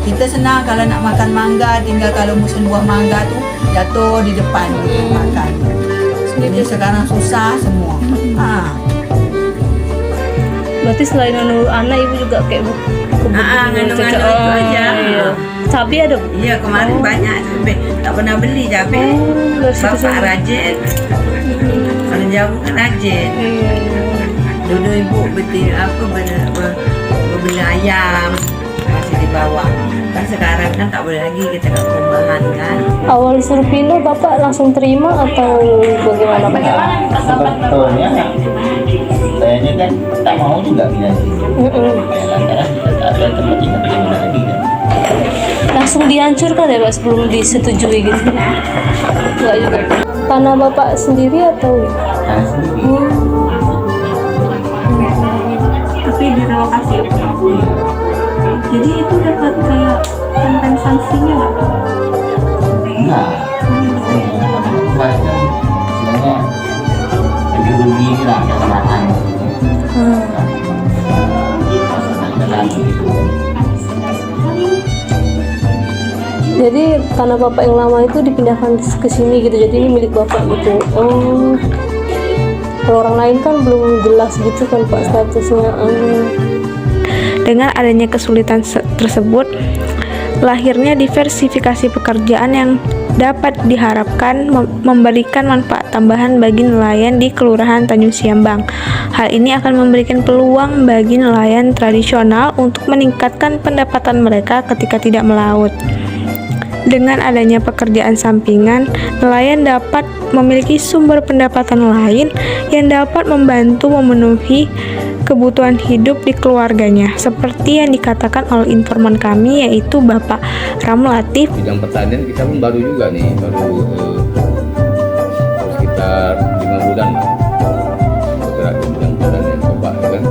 Kita senang kalau nak makan mangga, tinggal kalau musim buah mangga tu jatuh di depan makan. Ini sekarang susah semua. Berarti selain anak ibu juga kayak kebun itu aja. Cabai ada? Iya, kemarin banyak cabai. Tak pernah beli cabai. Bapak rajin. Kalau jauh kan rajin. Dulu ibu beli beli ayam masih di bawah. Kan sekarang kan tak boleh lagi kita ke perumahan kan. Awal suruh pindah bapak langsung terima atau bagaimana pak? Sebetulnya kayaknya kan tak mau juga pindah sini. Lantaran kita tak ada tempat tinggal di mana lagi kan. Langsung dihancurkan ya pak sebelum disetujui gitu? Enggak juga. Tanah bapak sendiri atau? Tanah sendiri. Tapi direlokasi. Jadi itu dapat kayak kompensasinya nggak? Enggak. Kemarin kan sebenarnya lebih rugi ini lah kesempatan. Jadi tanah bapak yang lama itu dipindahkan ke sini gitu, jadi ini milik bapak gitu. Kalau orang lain kan belum jelas gitu kan pak statusnya. Dengan adanya kesulitan tersebut, lahirnya diversifikasi pekerjaan yang dapat diharapkan memberikan manfaat tambahan bagi nelayan di Kelurahan Tanjung Siambang. Hal ini akan memberikan peluang bagi nelayan tradisional untuk meningkatkan pendapatan mereka ketika tidak melaut. Dengan adanya pekerjaan sampingan, nelayan dapat memiliki sumber pendapatan lain yang dapat membantu memenuhi kebutuhan hidup di keluarganya, seperti yang dikatakan oleh informan kami yaitu Bapak Ramlatif. Bidang pertanian kita pun baru juga nih, baru sekitar 5 bulan bergerak di bidang pertanian coba ya kan.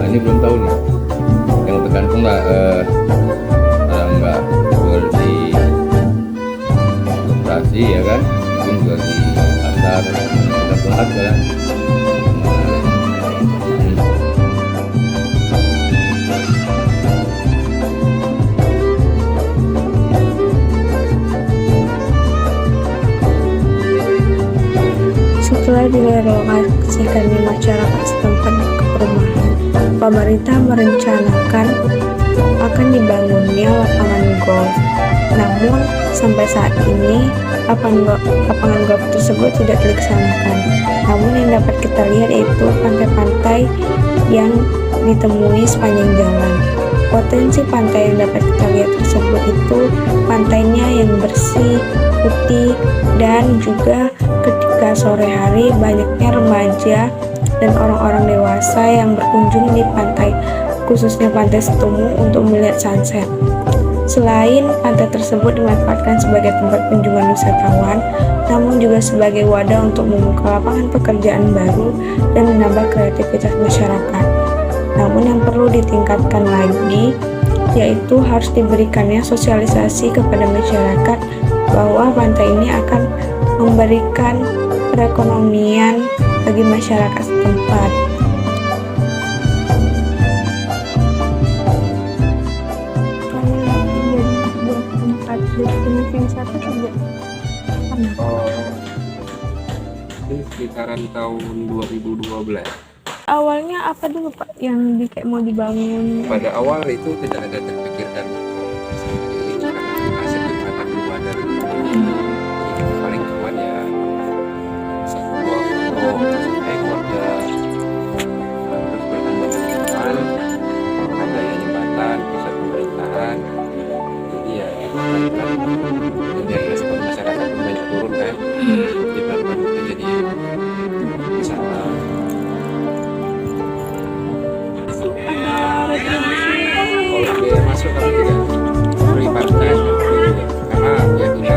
Ini belum tahu nih, yang tergantung lah nggak jual di operasi ya kan, mungkin jual di pasar, tergantung harga kan. Setelah direlokasikannya masyarakat setempat ke perumahan, pemerintah merencanakan akan dibangunnya lapangan golf. Namun sampai saat ini lapangan golf tersebut tidak dilaksanakan. Namun yang dapat kita lihat yaitu pantai-pantai yang ditemui sepanjang jalan. Potensi pantai yang dapat kita lihat tersebut itu pantainya yang bersih, putih, dan juga ketika sore hari banyaknya remaja dan orang-orang dewasa yang berkunjung di pantai, khususnya Pantai Setumu untuk melihat sunset. Selain pantai tersebut dimanfaatkan sebagai tempat kunjungan wisatawan, namun juga sebagai wadah untuk membuka lapangan pekerjaan baru dan menambah kreativitas masyarakat. Namun yang perlu ditingkatkan lagi, yaitu harus diberikannya sosialisasi kepada masyarakat bahwa pantai ini akan memberikan perekonomian bagi masyarakat setempat. Ini sekitaran tahun 2012. Awalnya apa dulu Pak yang kayak mau dibangun? Pada awal itu tidak ada terpikirkan aset di mana belum ada. Jadi paling cuma ya satu dua keluarga terus bertambah adanya jembatan pusat pemerintahan. Jadi ya kemudian respon masyarakat pun banyak turun kan. Di pelan itu jadi bisa kalau biaya masuk kami tidak beri partai karena ya kita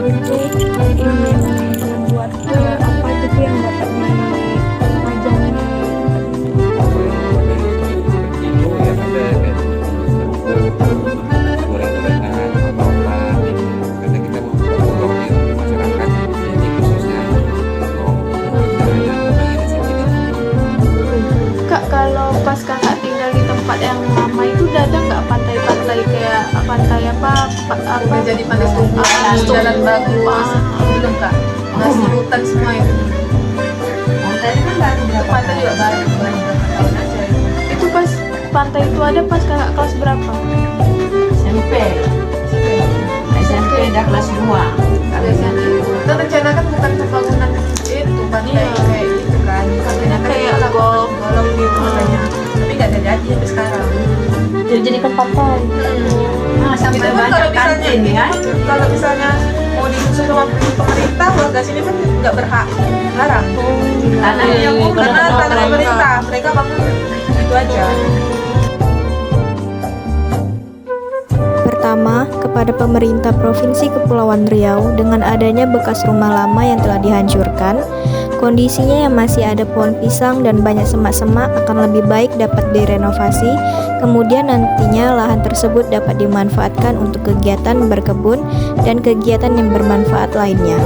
itu ingin membuat apa gitu yang dapat dipajang di itu ya ada kayak goreng-gorengan atau apa gitu. Karena kita mau mengobati masyarakat ini khususnya mau bagian sini. Kak, kalau pas kakak tinggal di tempat yang lama itu ada nggak pantai-pantai kayak pantai apa jadi pantai jalan bagus belum kak? Masih hutan semua itu. Pantai kan baru berapa? Pantai juga baru berapa tahun aja. Itu pas pantai itu ada pas kakak kelas berapa? SMP udah kelas 2. Kita rencanakan bukan pembangunan itu pantai kayak gitu kan? Katanya kayak golf gitu katanya. Tapi nggak ada jadi sampai sekarang. Dijadikan pantai. Nah, sampai Itu kan banyak kantin ya. kalau misalnya mau disusun sama pemerintah, warga sini kan nggak berhak larang. Tanahnya karena tanah pemerintah, mereka bangun itu aja. Pertama, kepada pemerintah Provinsi Kepulauan Riau, dengan adanya bekas rumah lama yang telah dihancurkan, kondisinya yang masih ada pohon pisang dan banyak semak-semak akan lebih baik dapat direnovasi. Kemudian nantinya lahan tersebut dapat dimanfaatkan untuk kegiatan berkebun dan kegiatan yang bermanfaat lainnya.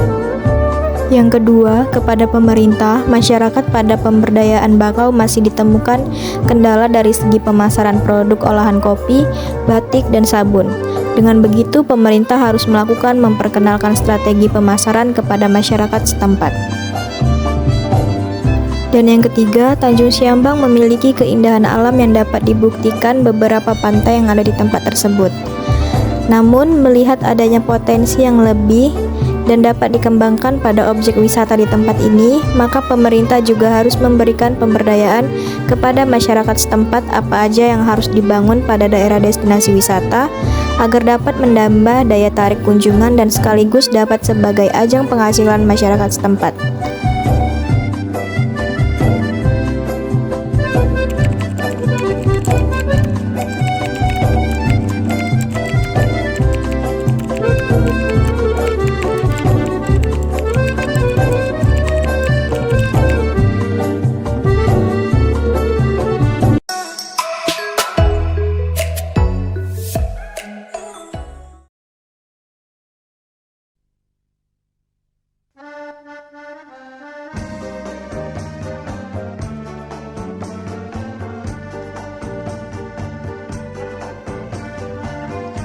Yang kedua, kepada pemerintah, masyarakat pada pemberdayaan bakau masih ditemukan kendala dari segi pemasaran produk olahan kopi, batik, dan sabun. Dengan begitu, pemerintah harus melakukan memperkenalkan strategi pemasaran kepada masyarakat setempat. Dan yang ketiga, Tanjung Siambang memiliki keindahan alam yang dapat dibuktikan beberapa pantai yang ada di tempat tersebut. Namun, melihat adanya potensi yang lebih dan dapat dikembangkan pada objek wisata di tempat ini, maka pemerintah juga harus memberikan pemberdayaan kepada masyarakat setempat apa aja yang harus dibangun pada daerah destinasi wisata agar dapat menambah daya tarik kunjungan dan sekaligus dapat sebagai ajang penghasilan masyarakat setempat.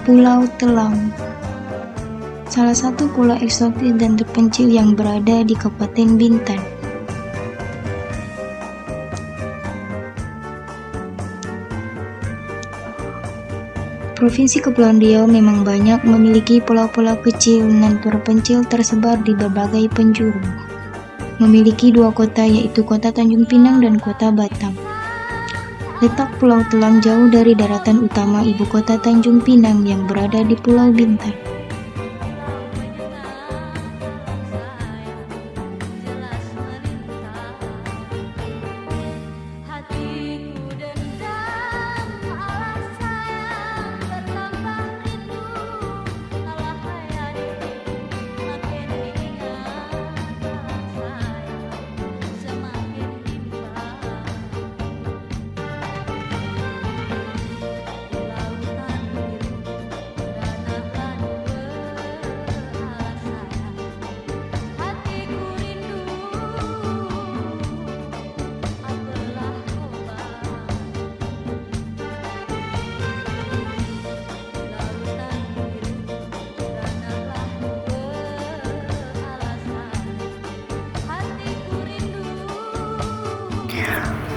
Pulau Telang, salah satu pulau eksotis dan terpencil yang berada di Kabupaten Bintan. Provinsi Kepulauan Riau memang banyak memiliki pulau-pulau kecil dan terpencil tersebar di berbagai penjuru. Memiliki dua kota yaitu Kota Tanjung Pinang dan Kota Batam. Letak Pulau Telang jauh dari daratan utama ibu kota Tanjung Pinang yang berada di Pulau Bintan.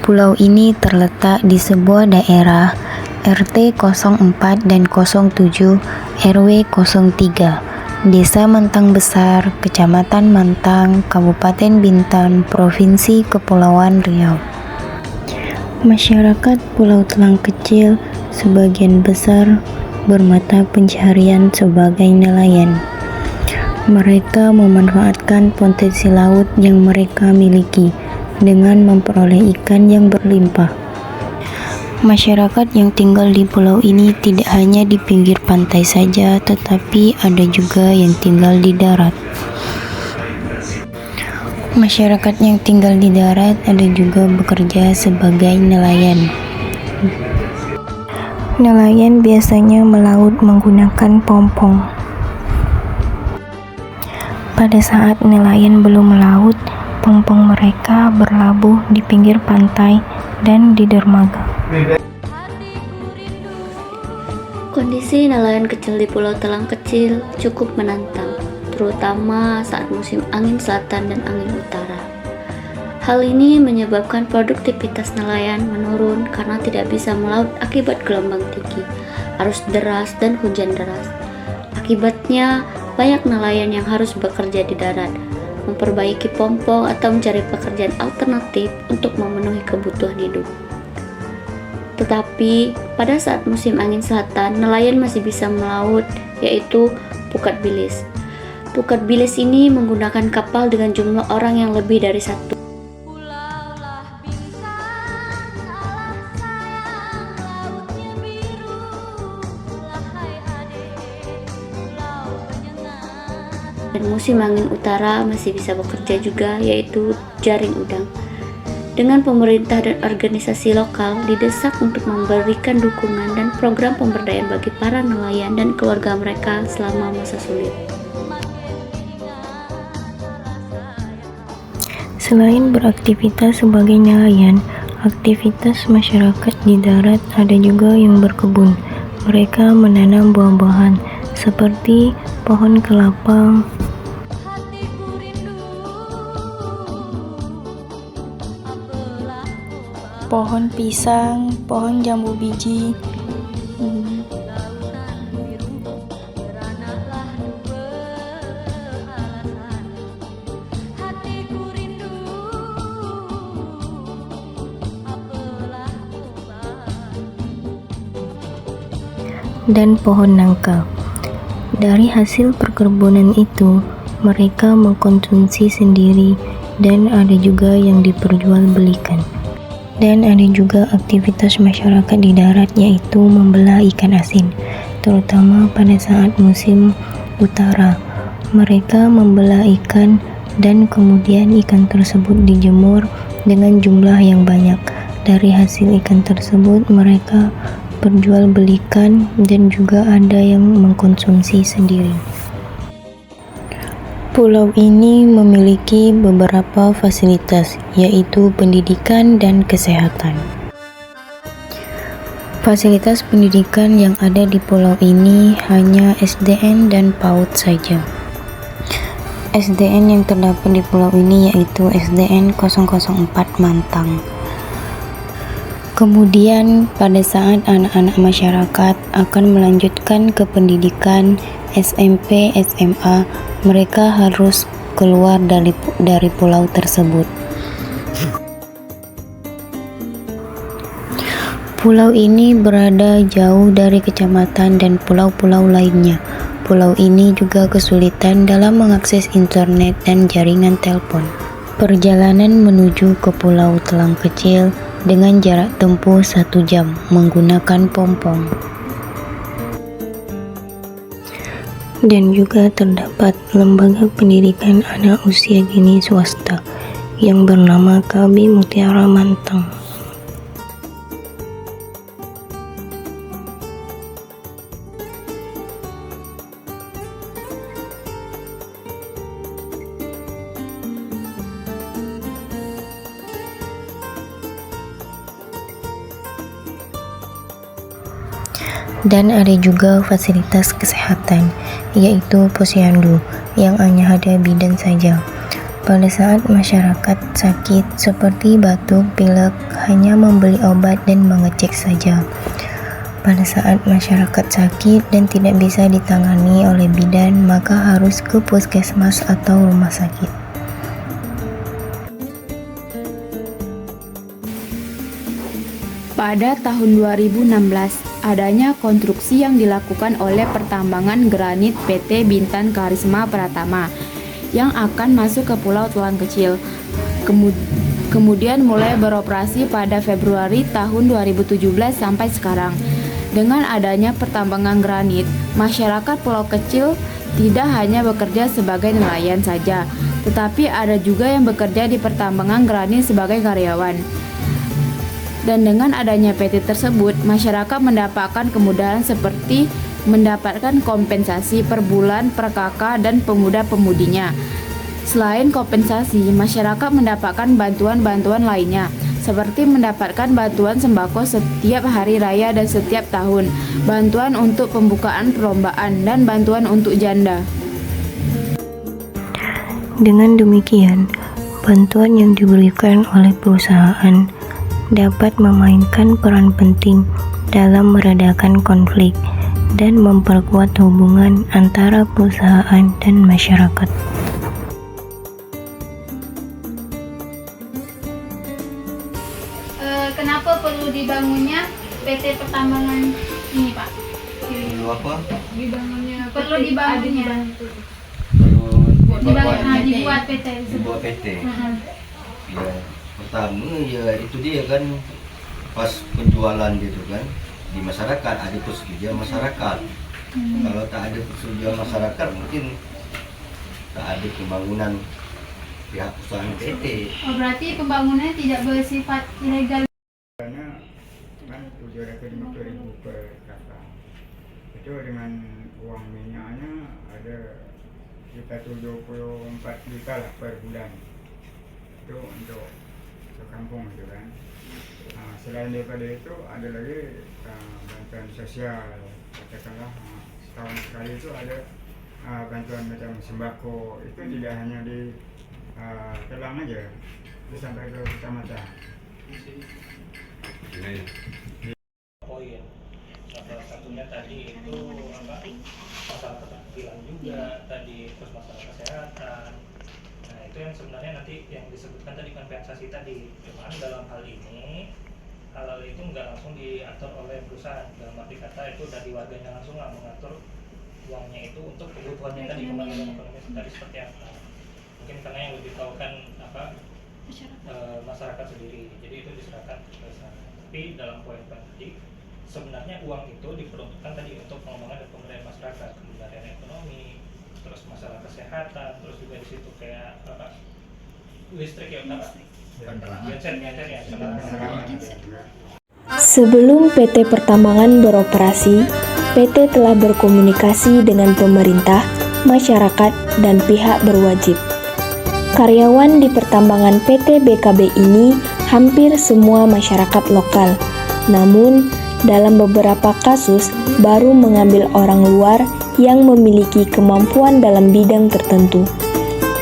Pulau ini terletak di sebuah daerah RT 04 dan 07 RW 03 Desa Mantang Besar, Kecamatan Mantang, Kabupaten Bintan, Provinsi Kepulauan Riau. Masyarakat Pulau Telang kecil sebagian besar bermata pencaharian sebagai nelayan. Mereka memanfaatkan potensi laut yang mereka miliki dengan memperoleh ikan yang berlimpah. Masyarakat yang tinggal di pulau ini tidak hanya di pinggir pantai saja, tetapi ada juga yang tinggal di darat. Masyarakat yang tinggal di darat ada juga bekerja sebagai nelayan. Nelayan biasanya melaut menggunakan pompong. Pada saat nelayan belum melaut, pompong mereka berlabuh di pinggir pantai dan di dermaga. Kondisi nelayan kecil di Pulau Telang Kecil cukup menantang, terutama saat musim angin selatan dan angin utara. Hal ini menyebabkan produktivitas nelayan menurun karena tidak bisa melaut akibat gelombang tinggi, arus deras, dan hujan deras. Akibatnya, banyak nelayan yang harus bekerja di darat, memperbaiki pompong atau mencari pekerjaan alternatif untuk memenuhi kebutuhan hidup. Tetapi, pada saat musim angin selatan, nelayan masih bisa melaut, yaitu Pukat Bilis. Pukat Bilis ini menggunakan kapal dengan jumlah orang yang lebih dari satu. Dan musim angin utara masih bisa bekerja juga, yaitu jaring udang. Dengan pemerintah dan organisasi lokal didesak untuk memberikan dukungan dan program pemberdayaan bagi para nelayan dan keluarga mereka selama masa sulit. Selain beraktivitas sebagai nelayan, aktivitas masyarakat di darat ada juga yang berkebun. Mereka menanam buah-buahan seperti pohon kelapa, pohon pisang, pohon jambu biji, dan pohon nangka. Dari hasil perkebunan itu, mereka mengkonsumsi sendiri dan ada juga yang diperjualbelikan. Dan ada juga aktivitas masyarakat di darat, yaitu membelah ikan asin, terutama pada saat musim utara. Mereka membelah ikan dan kemudian ikan tersebut dijemur dengan jumlah yang banyak. Dari hasil ikan tersebut mereka perjualbelikan dan juga ada yang mengkonsumsi sendiri. Pulau ini memiliki beberapa fasilitas, yaitu pendidikan dan kesehatan. Fasilitas pendidikan yang ada di pulau ini hanya SDN dan PAUD saja. SDN yang terdapat di pulau ini yaitu SDN 004 Mantang. Kemudian pada saat anak-anak masyarakat akan melanjutkan ke pendidikan SMP, SMA, mereka harus keluar dari pulau tersebut. Pulau ini berada jauh dari kecamatan dan pulau-pulau lainnya. Pulau ini juga kesulitan dalam mengakses internet dan jaringan telepon. Perjalanan menuju ke Pulau Telang Kecil dengan jarak tempuh 1 jam menggunakan pompong. Dan juga terdapat lembaga pendidikan anak usia dini swasta yang bernama KB Mutiara Mantang. Dan ada juga fasilitas kesehatan, yaitu posyandu yang hanya ada bidan saja. Pada saat masyarakat sakit seperti batuk, pilek, hanya membeli obat dan mengecek saja. Pada saat masyarakat sakit dan tidak bisa ditangani oleh bidan, maka harus ke puskesmas atau rumah sakit. Pada tahun 2016, adanya konstruksi yang dilakukan oleh Pertambangan Granit PT Bintan Karisma Pratama yang akan masuk ke Pulau Telang Kecil. kemudian mulai beroperasi pada Februari tahun 2017 sampai sekarang. Dengan adanya pertambangan granit, masyarakat pulau kecil tidak hanya bekerja sebagai nelayan saja, tetapi ada juga yang bekerja di pertambangan granit sebagai karyawan. Dan dengan adanya PT tersebut, masyarakat mendapatkan kemudahan seperti mendapatkan kompensasi per bulan per kakak dan pemuda-pemudinya. Selain kompensasi, masyarakat mendapatkan bantuan-bantuan lainnya, seperti mendapatkan bantuan sembako setiap hari raya dan setiap tahun, bantuan untuk pembukaan perlombaan, dan bantuan untuk janda. Dengan demikian, bantuan yang diberikan oleh perusahaan dapat memainkan peran penting dalam meredakan konflik dan memperkuat hubungan antara perusahaan dan masyarakat. Kenapa perlu dibangunnya PT Pertambangan ini, Pak? Perlu apa? Perlu dibangunnya. Dibuat PT tersebut. Dibuat PT. Ya, pertama ya itu dia kan pas penjualan gitu kan di masyarakat ada persetujuan masyarakat. Kalau tak ada persetujuan masyarakat mungkin tak ada pembangunan pihak perusahaan PT. Oh, berarti pembangunannya tidak bersifat ilegal. Kan 750.000 per kakak. Itu dengan uang minyaknya ada sekitar 74 juta lah per bulan. Itu untuk ke kampung itu kan. Selain daripada itu ada lagi bantuan sosial, katakanlah setahun sekali itu ada bantuan macam sembako. Itu tidak hanya di Kelang aja, itu sampai ke kecamatan. Poin salah satunya tadi itu apa, masalah keterampilan juga tadi, terus masalah kesehatan. Nah itu yang sebenarnya nanti yang disebutkan tadi kompensasi tadi, cuman dalam hal ini hal itu nggak langsung diatur oleh perusahaan, dalam arti kata itu dari warganya langsung lah mengatur uangnya itu untuk kebutuhannya tadi, pembangunan ekonomi tadi seperti apa. Mungkin karena yang lebih tahu kan apa masyarakat sendiri, jadi itu diserahkan ke sana. Tapi dalam poin-poin tadi sebenarnya uang itu diperuntukkan tadi untuk pengembangan dan pemberdayaan masyarakat, pemberdayaan ekonomi, terus masalah kesehatan, terus juga di situ kayak apa, listrik ya, apa genset ya, Sebelum PT Pertambangan beroperasi, PT telah berkomunikasi dengan pemerintah, masyarakat, dan pihak berwajib. Karyawan di pertambangan PT BKB ini hampir semua masyarakat lokal. Namun, dalam beberapa kasus baru mengambil orang luar yang memiliki kemampuan dalam bidang tertentu.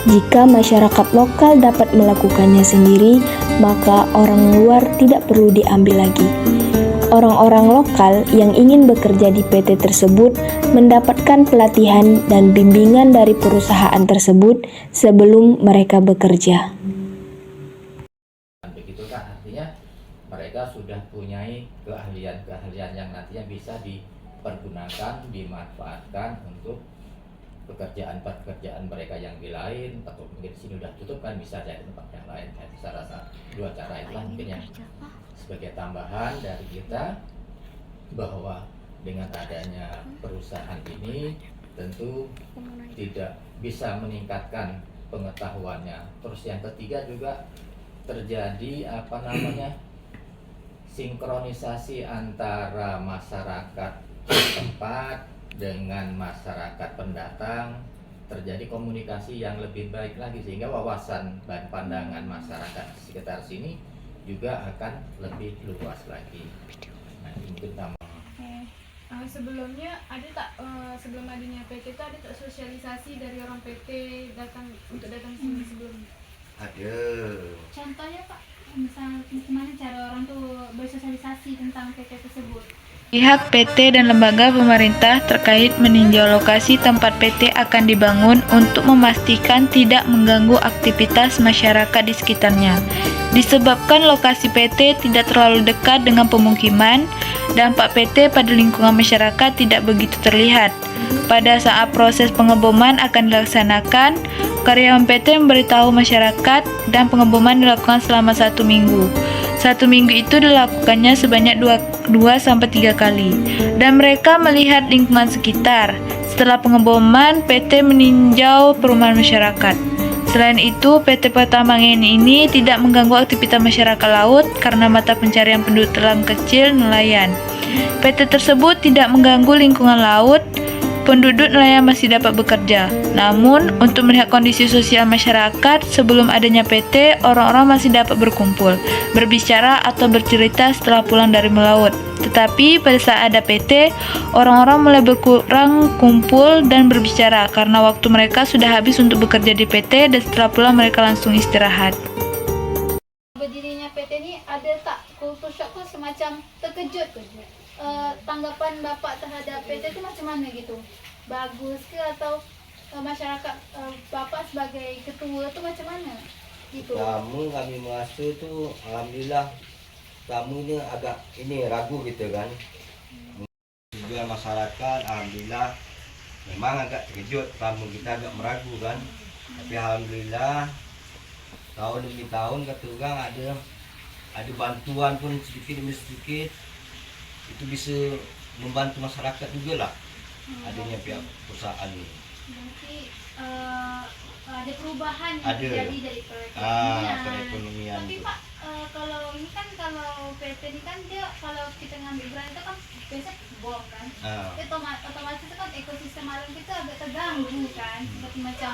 Jika masyarakat lokal dapat melakukannya sendiri, maka orang luar tidak perlu diambil lagi. Orang-orang lokal yang ingin bekerja di PT tersebut mendapatkan pelatihan dan bimbingan dari perusahaan tersebut sebelum mereka bekerja. Begitu kan, artinya mereka sudah punyai keahlian-keahlian yang nantinya bisa dipergunakan, dimanfaatkan untuk pekerjaan-pekerjaan mereka yang di lain, atau mungkin di sini udah tutup kan bisa jadi tempat yang lain. Saya rasa dua cara itulah mungkin yang sebagai tambahan dari kita, bahwa dengan adanya perusahaan ini tentu tidak bisa meningkatkan pengetahuannya. Terus yang ketiga juga terjadi sinkronisasi antara masyarakat tempat dengan masyarakat pendatang, terjadi komunikasi yang lebih baik lagi, sehingga wawasan dan pandangan masyarakat sekitar sini juga akan lebih luas lagi. Nah, itu nama. Sebelumnya ada tak sebelum adanya PT itu ada tak sosialisasi dari orang PT datang sini sebelumnya? Ada. Contohnya Pak, misal gimana cara orang tuh bersosialisasi tentang PT tersebut? Pihak PT dan lembaga pemerintah terkait meninjau lokasi tempat PT akan dibangun untuk memastikan tidak mengganggu aktivitas masyarakat di sekitarnya. Disebabkan lokasi PT tidak terlalu dekat dengan pemukiman, dampak PT pada lingkungan masyarakat tidak begitu terlihat. Pada saat proses pengeboman akan dilaksanakan, karyawan PT memberitahu masyarakat dan pengeboman dilakukan selama 1 minggu. 1 minggu itu dilakukannya sebanyak 2-3 kali, dan mereka melihat lingkungan sekitar. Setelah pengeboman, PT meninjau perumahan masyarakat. Selain itu, PT Pertambangan ini tidak mengganggu aktivitas masyarakat laut karena mata pencarian penduduk telang kecil nelayan. PT tersebut tidak mengganggu lingkungan laut. Penduduk nelayan masih dapat bekerja. Namun, untuk melihat kondisi sosial masyarakat sebelum adanya PT, orang-orang masih dapat berkumpul, berbicara atau bercerita setelah pulang dari melaut. Tetapi pada saat ada PT, orang-orang mulai berkurang kumpul dan berbicara karena waktu mereka sudah habis untuk bekerja di PT dan setelah pulang mereka langsung istirahat. Berdirinya PT ini ada tak culture shock tuh semacam terkejut? Tanggapan Bapak terhadap PT itu macam mana gitu? Bagus ke atau masyarakat Bapak sebagai ketua itu macam mana? Gitu. Kami merasa itu alhamdulillah tamu ini agak ragu gitu kan. Juga masyarakat alhamdulillah memang agak terkejut, tamu kita agak meragu kan. Tapi alhamdulillah tahun demi tahun kata orang ada bantuan pun sedikit demi sedikit itu bisa membantu masyarakat juga lah adanya pihak perusahaan ini. Nanti ada perubahan yang Ada. terjadi dari perekonomian. Perekonomian Tapi itu. Pak, kalau ini kan kalau PT ini kan dia kalau kita ngambil brand itu kan biasanya bom kan. Otomatis itu kan ekosistem alam kita agak terganggu kan. Seperti macam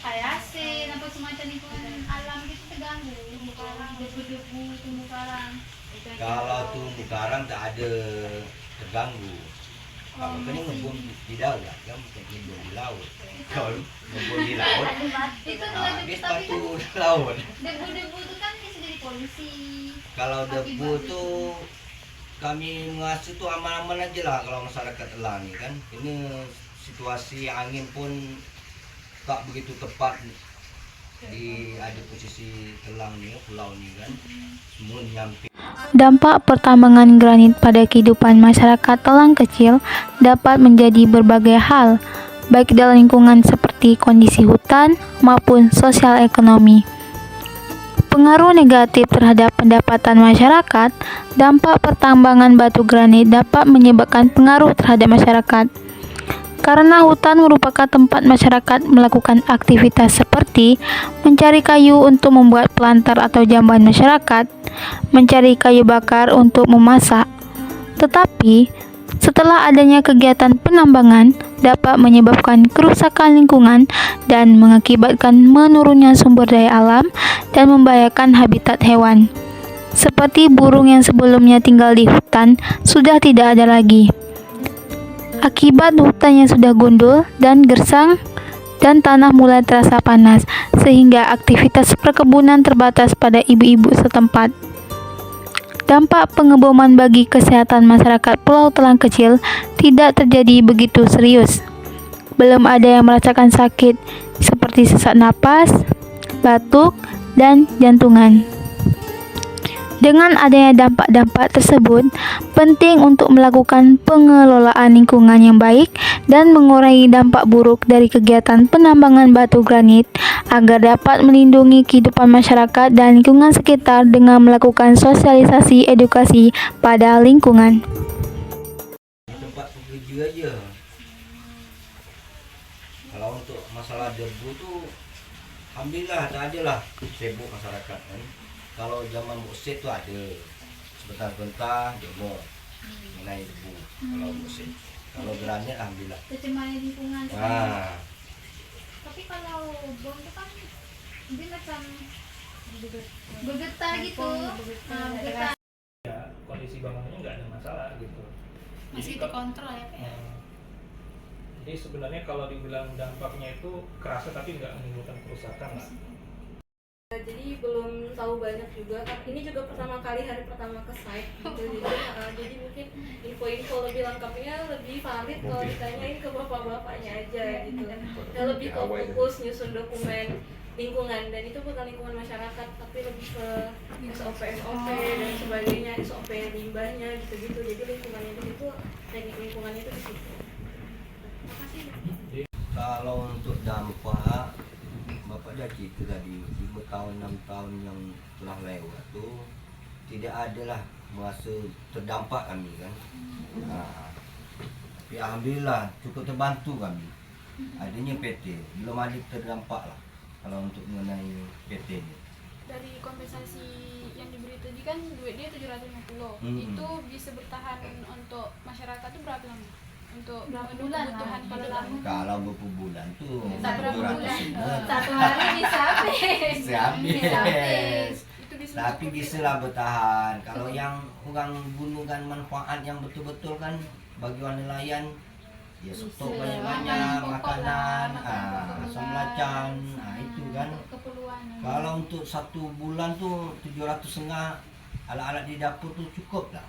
asin apa semacam lingkungan alam gitu terganggu. Debu-debu, terumbu karang. Kalau terumbu karang tak ada terganggu. Kalau kan ngebom di darat kan bukan ngebom di laut. Kalau ngebom di laut, Itu habis tapi batu kan laut. debu-debu itu kan bisa jadi polusi. Kalau debu tu kami merasa tu aman-aman aja lah kalau masyarakat telang ni kan. Ini situasi angin pun tak begitu tepat di ada posisi telang ni, pulau ni kan. Semua nyampe. Dampak pertambangan granit pada kehidupan masyarakat telang kecil dapat menjadi berbagai hal, baik dalam lingkungan seperti kondisi hutan maupun sosial ekonomi. Pengaruh negatif terhadap pendapatan masyarakat, dampak pertambangan batu granit dapat menyebabkan pengaruh terhadap masyarakat. Karena hutan merupakan tempat masyarakat melakukan aktivitas seperti mencari kayu untuk membuat pelantar atau jamban masyarakat, mencari kayu bakar untuk memasak. Tetapi, setelah adanya kegiatan penambangan dapat menyebabkan kerusakan lingkungan dan mengakibatkan menurunnya sumber daya alam dan membahayakan habitat hewan. Seperti burung yang sebelumnya tinggal di hutan sudah tidak ada lagi. Akibat hutan yang sudah gundul dan gersang dan tanah mulai terasa panas sehingga aktivitas perkebunan terbatas pada ibu-ibu setempat. Dampak pengeboman bagi kesehatan masyarakat Pulau Telang Kecil tidak terjadi begitu serius. Belum ada yang merasakan sakit seperti sesak napas, batuk, dan jantungan. Dengan adanya dampak-dampak tersebut, penting untuk melakukan pengelolaan lingkungan yang baik dan mengurangi dampak buruk dari kegiatan penambangan batu granit agar dapat melindungi kehidupan masyarakat dan lingkungan sekitar dengan melakukan sosialisasi edukasi pada lingkungan. Tempat bekerja aja. Kalau untuk masalah debu tu, alhamdulillah tak ada lah sibuk masyarakat kan. Kalau zaman boksit tu ada sebentar-bentar jemur mengenai debu. Kalau boksit, kalau granit alhamdulillah. Tercemar lingkungan. Tapi kalau bom itu kan dia macam bergetar gitu. Bergetar. Ya, kondisi bangunannya nggak ada masalah gitu. Masih terkontrol ya Pak ya? Jadi sebenarnya kalau dibilang dampaknya itu kerasa tapi nggak menimbulkan kerusakan lah. jadi belum tahu banyak juga kan. Ini juga pertama kali, hari pertama ke site gitu. Jadi mungkin info-info lebih lengkapnya lebih valid kalau ditanyain ke bapak-bapaknya aja gitu. Nah, lebih ke fokus nyusun dokumen lingkungan, dan itu bukan lingkungan masyarakat tapi lebih ke SOP dan sebagainya, SOP limbahnya gitu-gitu. Jadi lingkungannya di situ, teknik lingkungannya itu di situ. Makasih. Kalau untuk dampak, Bapak dah cerita tadi 5 tahun 6 tahun yang telah lewat tuh tidak adalah merasa terdampak kami kan. Tapi alhamdulillah cukup terbantu kami adanya PT, belum ada terdampak lah kalau untuk mengenai PT ini. Dari kompensasi yang diberi tadi kan duitnya 750, itu bisa bertahan untuk masyarakat itu berapa lama? Untuk kebutuhan pada lama? Kalau beberapa bulan tuh Tak berapa bulan, 1 hari bisa habis. Bisa habis. Itu bisa Tapi bisalah bertahan. Kalau yang orang gunakan manfaat yang betul-betul kan bagi orang nelayan, ya stok banyak-banyak, makanan, asam lacang, itu kan. Kalau untuk 1 bulan tuh 750 alat-alat di dapur tuh cukup lah.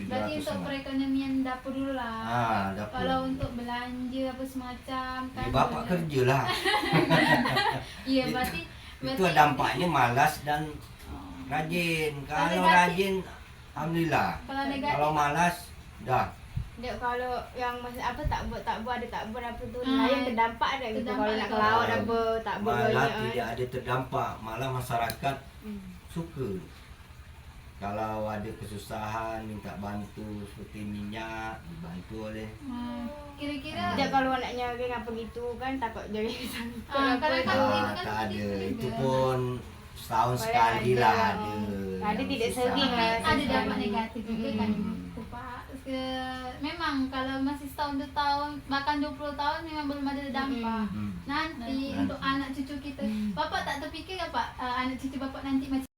Berarti untuk perekonomian dapur dulu lah. Dapur. Kalau untuk belanja apa semacam kan. Ya, bapak kerja lah. Iya, berarti itu dampaknya malas dan rajin. Kalau rajin, alhamdulillah. Kalau malas, dah. Dek, kalau yang apa tak buat apa tu nelayan terdampak ada gitu. Kalau nak ke laut apa tak buat malah tidak ada terdampak, malah masyarakat suka. Kalau ada kesusahan minta bantu seperti minyak dibantu oleh. Kira-kira kalau anaknya geng apa gitu kan takut jadi tak ada. Itu pun setahun sekali lah ada. Ada tidak sering lah. Ada dampak negatif juga kan. Memang kalau masih setahun 2 tahun bahkan 20 tahun memang belum ada dampak. Nanti untuk anak cucu kita, bapak tak terfikir apa anak cucu bapak nanti macam